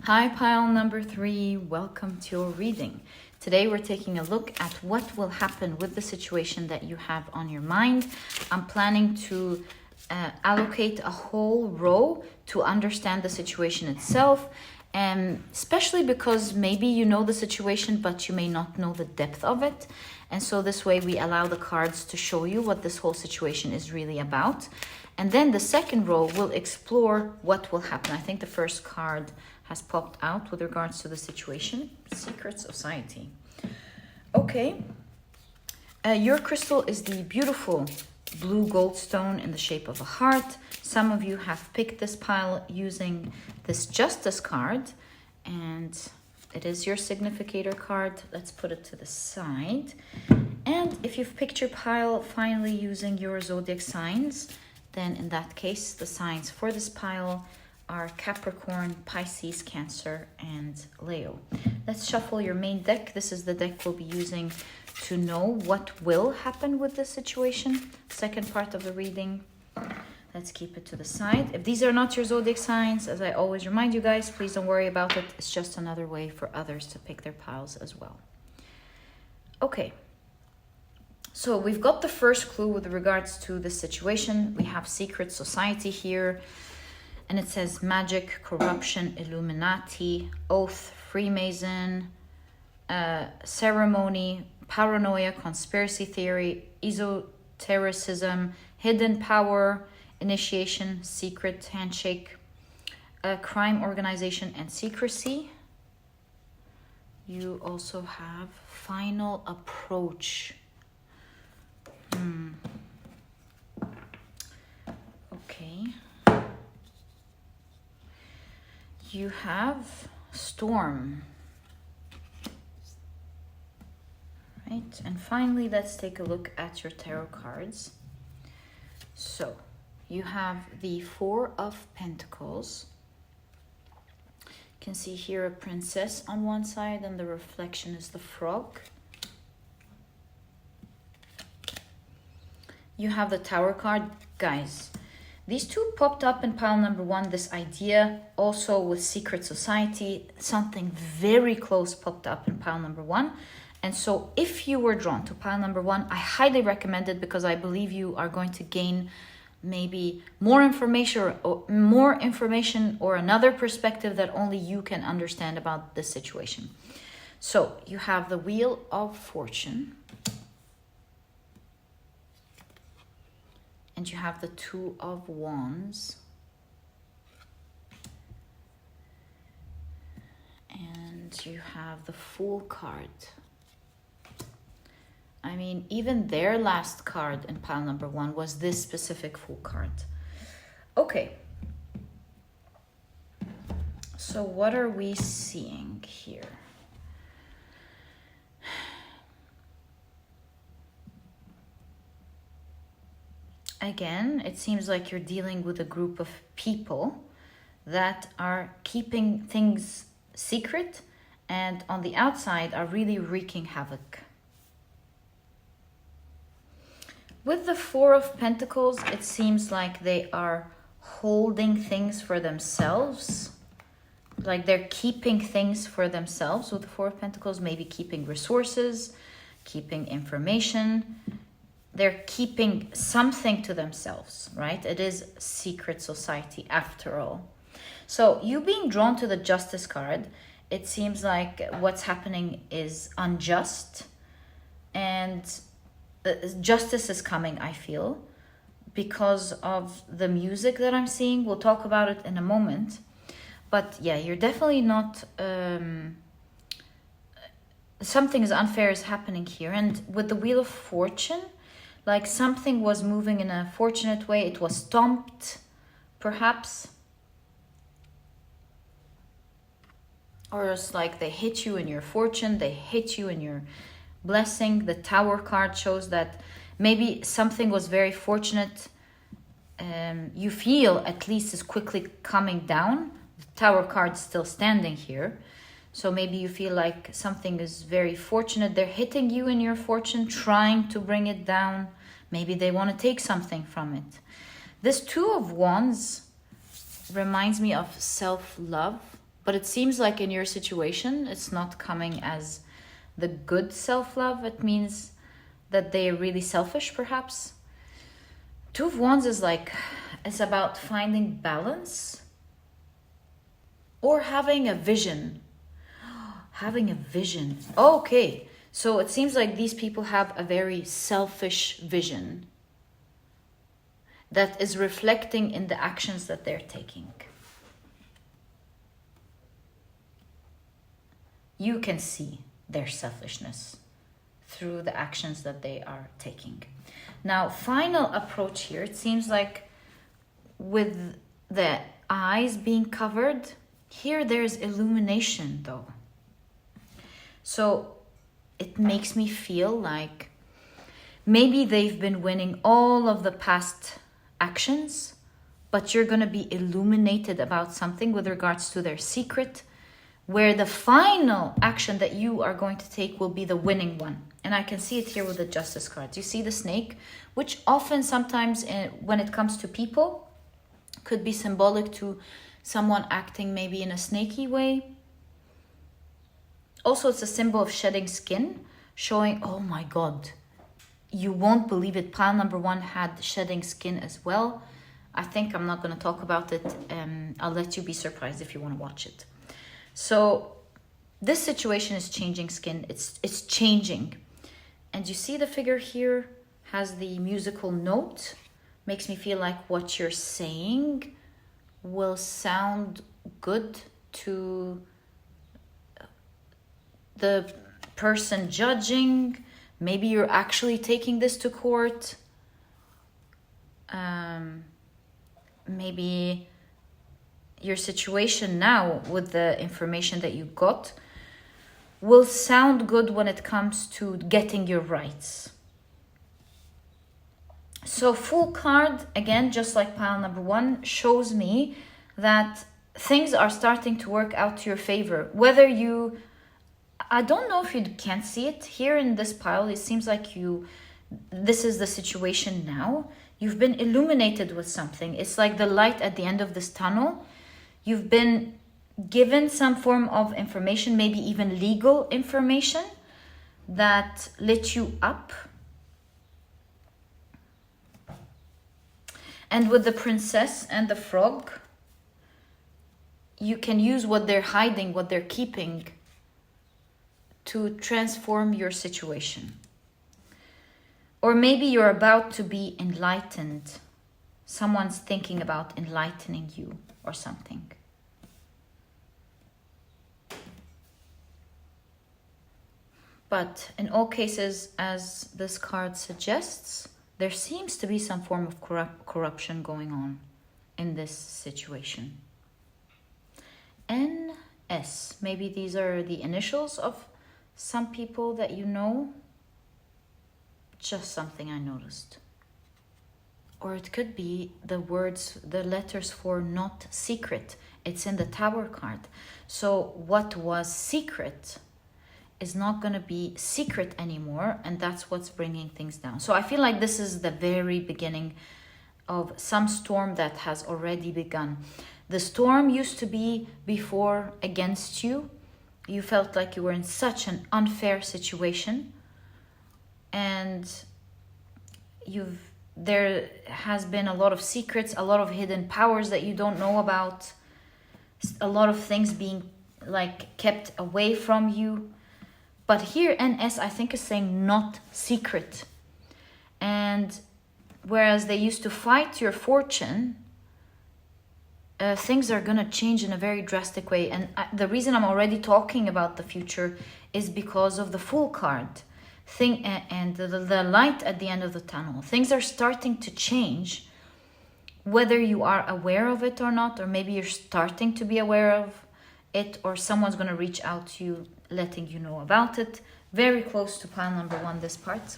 Hi pile number 3, welcome to your reading. Today we're taking a look at what will happen with the situation that you have on your mind. I'm planning to allocate a whole row to understand the situation itself, and especially because maybe you know the situation but you may not know the depth of it. And so this way we allow the cards to show you what this whole situation is really about. And then the second row will explore what will happen. I think the first card has popped out with regards to the situation. Secret Society. Okay. Your crystal is the beautiful blue goldstone in the shape of a heart. Some of you have picked this pile using this Justice card, and it is your significator card. Let's put it to the side. And if you've picked your pile finally using your zodiac signs, then in that case, the signs for this pile are Capricorn, Pisces, Cancer, and Leo. Let's shuffle your main deck. This is the deck we'll be using to know what will happen with this situation. Second part of the reading. Let's keep it to the side. If these are not your zodiac signs, as I always remind you guys, please don't worry about it. It's just another way for others to pick their piles as well. Okay. So we've got the first clue with regards to the situation. We have Secret Society here. And it says magic, corruption, Illuminati, oath, Freemason, ceremony, paranoia, conspiracy theory, esotericism, hidden power, initiation, secret handshake, crime organization, and secrecy. You also have final approach. Okay. You have storm. Right, and finally, let's take a look at your tarot cards. So, you have the Four of Pentacles. You can see here a princess on one side, and the reflection is the frog. You have the Tower card. Guys, these two popped up in pile number 1, this idea. Also with Secret Society, something very close popped up in pile number 1. And so if you were drawn to pile number 1, I highly recommend it because I believe you are going to gain maybe more information or another perspective that only you can understand about this situation. So you have the Wheel of Fortune. And you have the Two of Wands. And you have the Fool card. I mean, even their last card in pile number 1 was this specific Fool card. Okay. So what are we seeing here? Again, it seems like you're dealing with a group of people that are keeping things secret and on the outside are really wreaking havoc. With the Four of Pentacles, it seems like they are holding things for themselves. Like they're keeping things for themselves with the Four of Pentacles, maybe keeping resources, keeping information. They're keeping something to themselves, right? It is Secret Society after all. So you being drawn to the Justice card, it seems like what's happening is unjust and justice is coming, I feel. because of the music that I'm seeing. We'll talk about it in a moment. But yeah, you're definitely not... something is unfair is happening here. And with the Wheel of Fortune, like something was moving in a fortunate way. It was stomped, perhaps. Or it's like they hit you in your fortune, they hit you in your blessing. The Tower card shows that maybe something was very fortunate. You feel at least is quickly coming down. The Tower card's still standing here. So maybe you feel like something is very fortunate. They're hitting you in your fortune, trying to bring it down. Maybe they want to take something from it. This Two of Wands reminds me of self-love. But it seems like in your situation, it's not coming as the good self-love. It means that they're really selfish, perhaps. Two of Wands is like, it's about finding balance or having a vision. Having a vision. Okay, so it seems like these people have a very selfish vision that is reflecting in the actions that they're taking. You can see their selfishness through the actions that they are taking. Now, final approach here, it seems like with the eyes being covered, here there's illumination though. So it makes me feel like maybe they've been winning all of the past actions, but you're going to be illuminated about something with regards to their secret, where the final action that you are going to take will be the winning one. And I can see it here with the Justice cards. You see the snake, which often sometimes when it comes to people, could be symbolic to someone acting maybe in a snaky way. Also, it's a symbol of shedding skin, showing, oh my God, you won't believe it. Pile number 1 had shedding skin as well. I think I'm not going to talk about it. I'll let you be surprised if you want to watch it. So this situation is changing skin. It's changing. And you see the figure here has the musical note. Makes me feel like what you're saying will sound good to the person judging. Maybe you're actually taking this to court. Maybe your situation now with the information that you got will sound good when it comes to getting your rights. So Fool card, again, just like pile number 1, shows me that things are starting to work out to your favor. Whether you, I don't know if you can't see it here in this pile. It seems like this is the situation now. You've been illuminated with something. It's like the light at the end of this tunnel. You've been given some form of information, maybe even legal information that lit you up. And with the princess and the frog, you can use what they're hiding, what they're keeping, to transform your situation. Or maybe you're about to be enlightened. Someone's thinking about enlightening you or something. But in all cases, as this card suggests, there seems to be some form of corruption going on in this situation. NS. Maybe these are the initials of some people that you know. Just something I noticed. Or it could be the words, the letters for not secret. It's in the Tower card. So what was secret is not going to be secret anymore, and that's what's bringing things down. So I feel like this is the very beginning of some storm that has already begun. The storm used to be before against you. You felt like you were in such an unfair situation, and there has been a lot of secrets, a lot of hidden powers that you don't know about, a lot of things being like kept away from you. But here NS, I think, is saying not secret. And whereas they used to fight your fortune, things are going to change in a very drastic way. And the reason I'm already talking about the future is because of the Fool card thing and the light at the end of the tunnel. Things are starting to change, whether you are aware of it or not, or maybe you're starting to be aware of it, or someone's going to reach out to you letting you know about it. Very close to pile number 1, this part.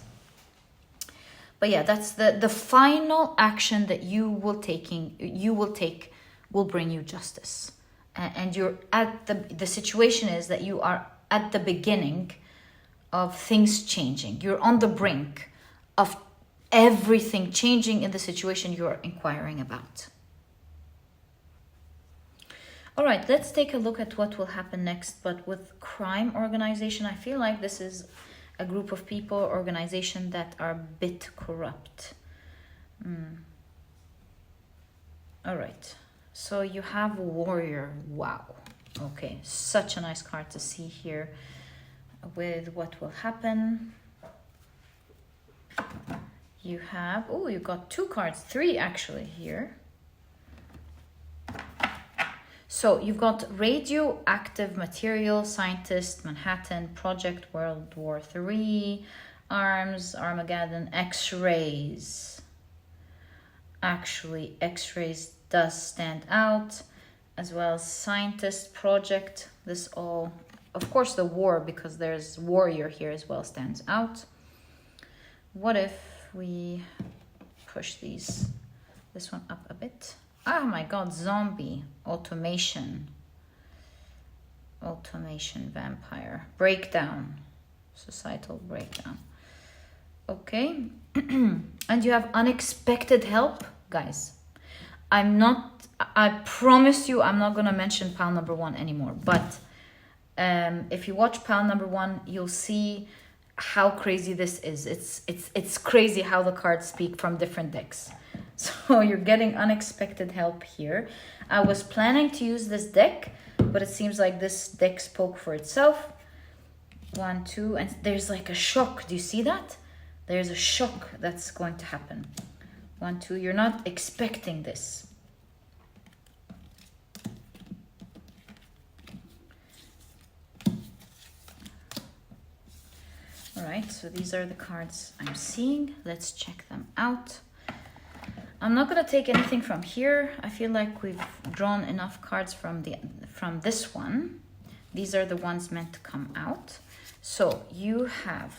But yeah, that's the final action that you will take will bring you justice. And you're at the situation is that you are at the beginning of things changing. You're on the brink of everything changing in the situation you're inquiring about. All right, let's take a look at what will happen next. But with crime organization, I feel like this is a group of people, organization that are a bit corrupt. All right, so you have warrior. Wow. Okay, such a nice card to see here with what will happen. You have, oh, you got 2 cards, 3 actually here. So you've got radioactive material, scientist, Manhattan, Project, World War III, arms, Armageddon, X-rays. Actually, X-rays does stand out, as well as scientist, project. This all, of course, the war, because there's warrior here as well, stands out. What if we push this one up a bit? Oh my god, zombie, automation, vampire, breakdown, societal breakdown. Okay, and you have unexpected help, guys. I promise you, I'm not going to mention pile number 1 anymore, but if you watch pile number 1, you'll see how crazy this is. It's crazy how the cards speak from different decks. So you're getting unexpected help here. I was planning to use this deck, but it seems like this deck spoke for itself. 1, 2, and there's like a shock. Do you see that? There's a shock that's going to happen. 1, 2, you're not expecting this. All right, so these are the cards I'm seeing. Let's check them out. I'm not going to take anything from here. I feel like we've drawn enough cards from this one. These are the ones meant to come out. So you have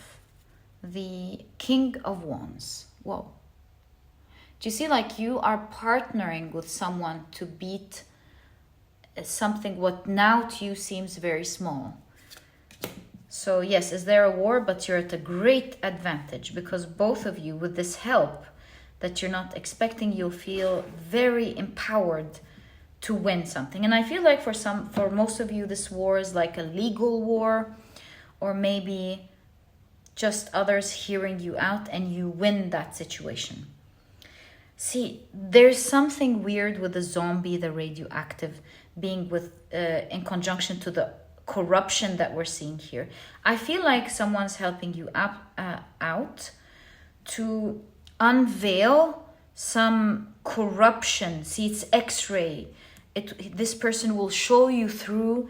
the King of Wands. Whoa. Do you see, like, you are partnering with someone to beat something what now to you seems very small. So yes, is there a war? But you're at a great advantage because both of you, with this help that you're not expecting, you'll feel very empowered to win something. And I feel like for most of you, this war is like a legal war, or maybe just others hearing you out and you win that situation. See, there's something weird with the zombie, the radioactive, being with in conjunction to the corruption that we're seeing here. I feel like someone's helping you out to unveil some corruption. See, it's X-ray. This person will show you through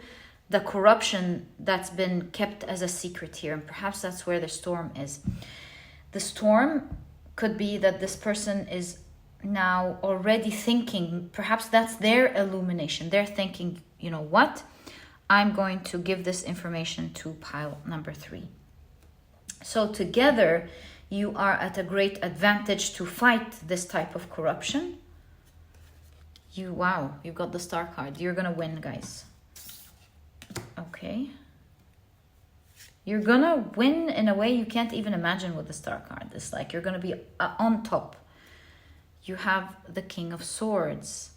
the corruption that's been kept as a secret here, and perhaps that's where the storm is. The storm could be that this person is now already thinking, perhaps that's their illumination. They're thinking, you know what? I'm going to give this information to pile number 3. So together, you are at a great advantage to fight this type of corruption. Wow, you got the star card. You're gonna win, guys. Okay. You're gonna win in a way you can't even imagine with the star card. It's like you're gonna be on top. You have the King of Swords.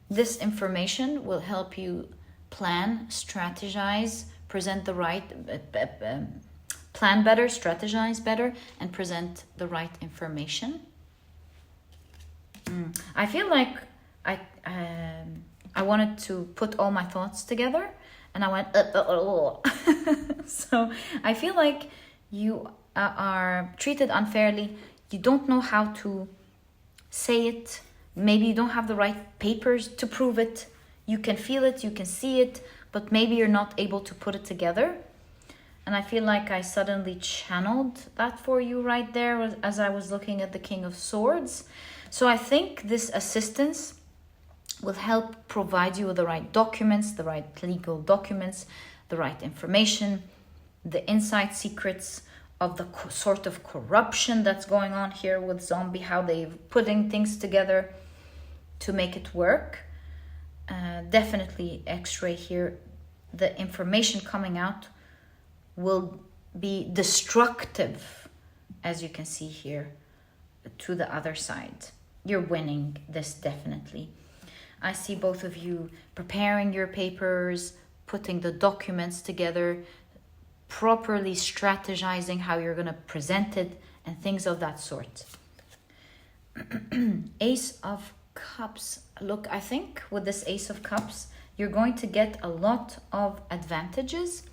This information will help you plan, strategize, present the right, plan better, strategize better, and present the right information. I feel like I wanted to put all my thoughts together, and I went, So I feel like you are treated unfairly. You don't know how to say it. Maybe you don't have the right papers to prove it. You can feel it, you can see it, but maybe you're not able to put it together. And I feel like I suddenly channeled that for you right there as I was looking at the King of Swords. So I think this assistance will help provide you with the right documents, the right legal documents, the right information, the inside secrets of the sort of corruption that's going on here with Zombie, how they're putting things together to make it work. Definitely X-ray here. The information coming out will be destructive, as you can see here, to the other side. You're winning this, definitely. I see both of you preparing your papers, putting the documents together, properly strategizing how you're going to present it, and things of that sort. Ace of Cups. Look, I think with this Ace of Cups, you're going to get a lot of advantages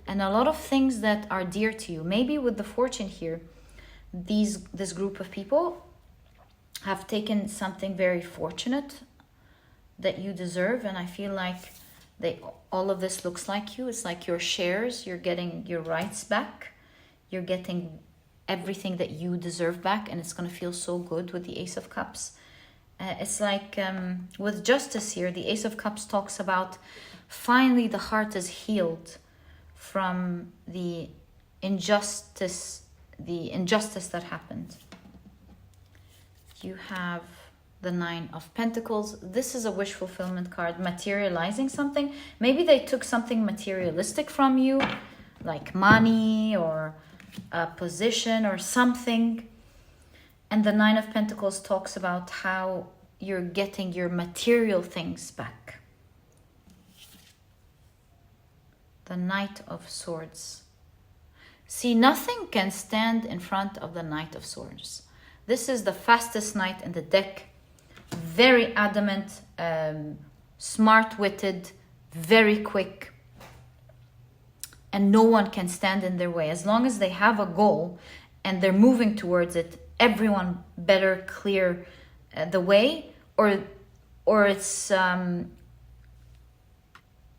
and a lot of things that are dear to you. Maybe with the Fortune here, this group of people have taken something very fortunate that you deserve, and I feel like all of this looks like you. It's like your shares, you're getting your rights back, you're getting everything that you deserve back, and it's going to feel so good with the Ace of Cups. It's like with Justice here, the Ace of Cups talks about finally the heart is healed from the injustice that happened. You have the Nine of Pentacles. This is a wish fulfillment card, materializing something. Maybe they took something materialistic from you, like money or a position or something. And the Nine of Pentacles talks about how you're getting your material things back. The Knight of Swords. See, nothing can stand in front of the Knight of Swords. This is the fastest knight in the deck. Very adamant, smart-witted, very quick. And no one can stand in their way. As long as they have a goal and they're moving towards it, everyone better clear the way, or it's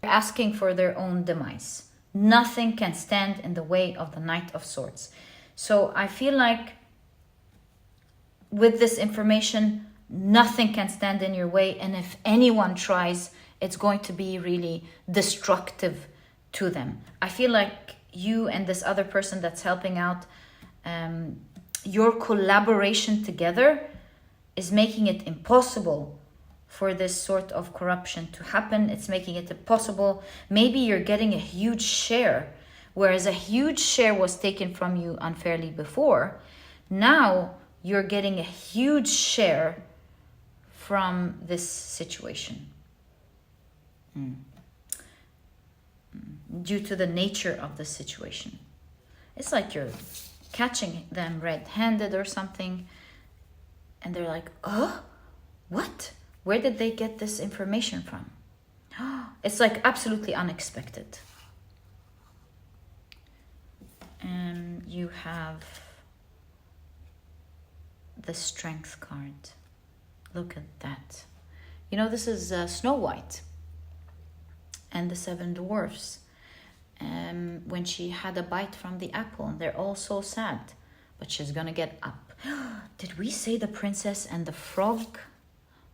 asking for their own demise. Nothing can stand in the way of the Knight of Swords. So I feel like with this information, nothing can stand in your way, and if anyone tries, it's going to be really destructive to them. I feel like you and this other person that's helping out, your collaboration together is making it impossible for this sort of corruption to happen. It's making it impossible. Maybe you're getting a huge share, whereas a huge share was taken from you unfairly before. Now you're getting a huge share from this situation. Due to the nature of the situation. It's like you're catching them red-handed or something, and they're like, oh, what? Where did they get this information from? It's like absolutely unexpected. And you have the Strength card. Look at that. You know, this is Snow White and the Seven Dwarfs. When she had a bite from the apple, and they're all so sad, but she's gonna get up. Did we say the princess and the frog?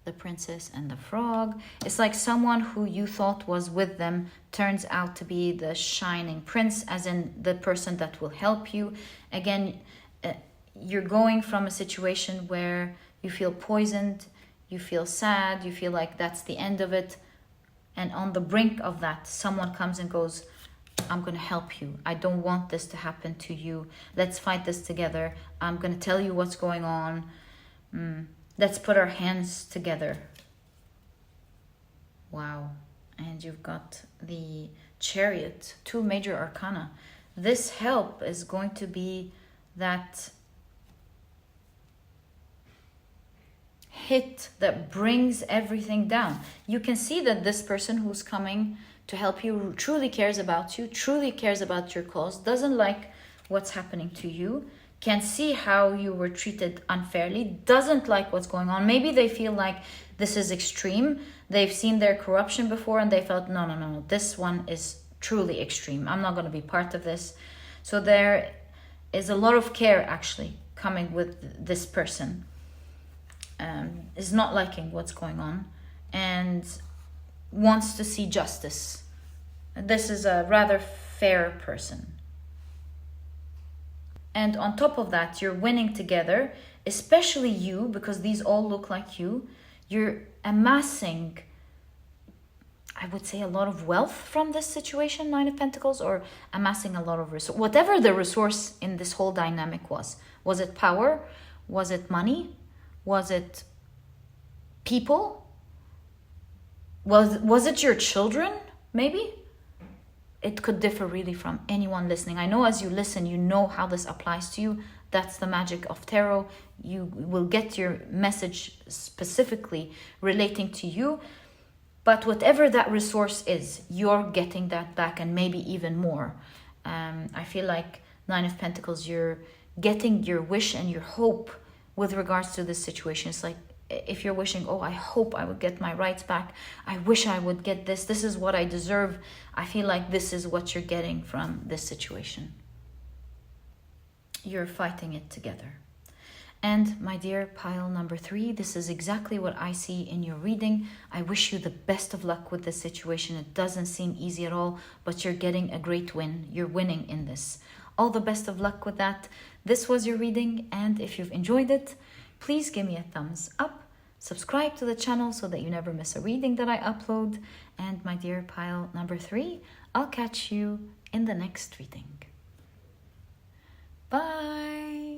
The princess and the frog. It's like someone who you thought was with them turns out to be the shining prince, as in the person that will help you. Again, you're going from a situation where you feel poisoned, you feel sad, you feel like that's the end of it. And on the brink of that, someone comes and goes, I'm going to help you. I don't want this to happen to you. Let's fight this together. I'm going to tell you what's going on. Let's put our hands together. Wow. And you've got the Chariot, 2 major arcana. This help is going to be that hit that brings everything down. You can see that this person who's coming to help you truly cares about you, truly cares about your cause, doesn't like what's happening to you, can see how you were treated unfairly, doesn't like what's going on. Maybe they feel like this is extreme. They've seen their corruption before and they felt, no, this one is truly extreme. I'm not going to be part of this. So there is a lot of care actually coming with this person. Is not liking what's going on and wants to see justice. This is a rather fair person. And on top of that, you're winning together, especially you, because these all look like you. You're amassing, I would say, a lot of wealth from this situation, Nine of Pentacles, or amassing a lot of resource. Whatever the resource in this whole dynamic was. Was it power? Was it money? Was it people? Was it your children, maybe? It could differ really from anyone listening. I know as you listen, you know how this applies to you. That's the magic of tarot. You will get your message specifically relating to you. But whatever that resource is, you're getting that back and maybe even more. I feel like Nine of Pentacles, you're getting your wish and your hope with regards to this situation. It's like, if you're wishing, oh, I hope I would get my rights back. I wish I would get this. This is what I deserve. I feel like this is what you're getting from this situation. You're fighting it together. And my dear pile number 3, this is exactly what I see in your reading. I wish you the best of luck with this situation. It doesn't seem easy at all, but you're getting a great win. You're winning in this. All the best of luck with that. This was your reading, and if you've enjoyed it, please give me a thumbs up. Subscribe to the channel so that you never miss a reading that I upload. And my dear pile number 3, I'll catch you in the next reading. Bye.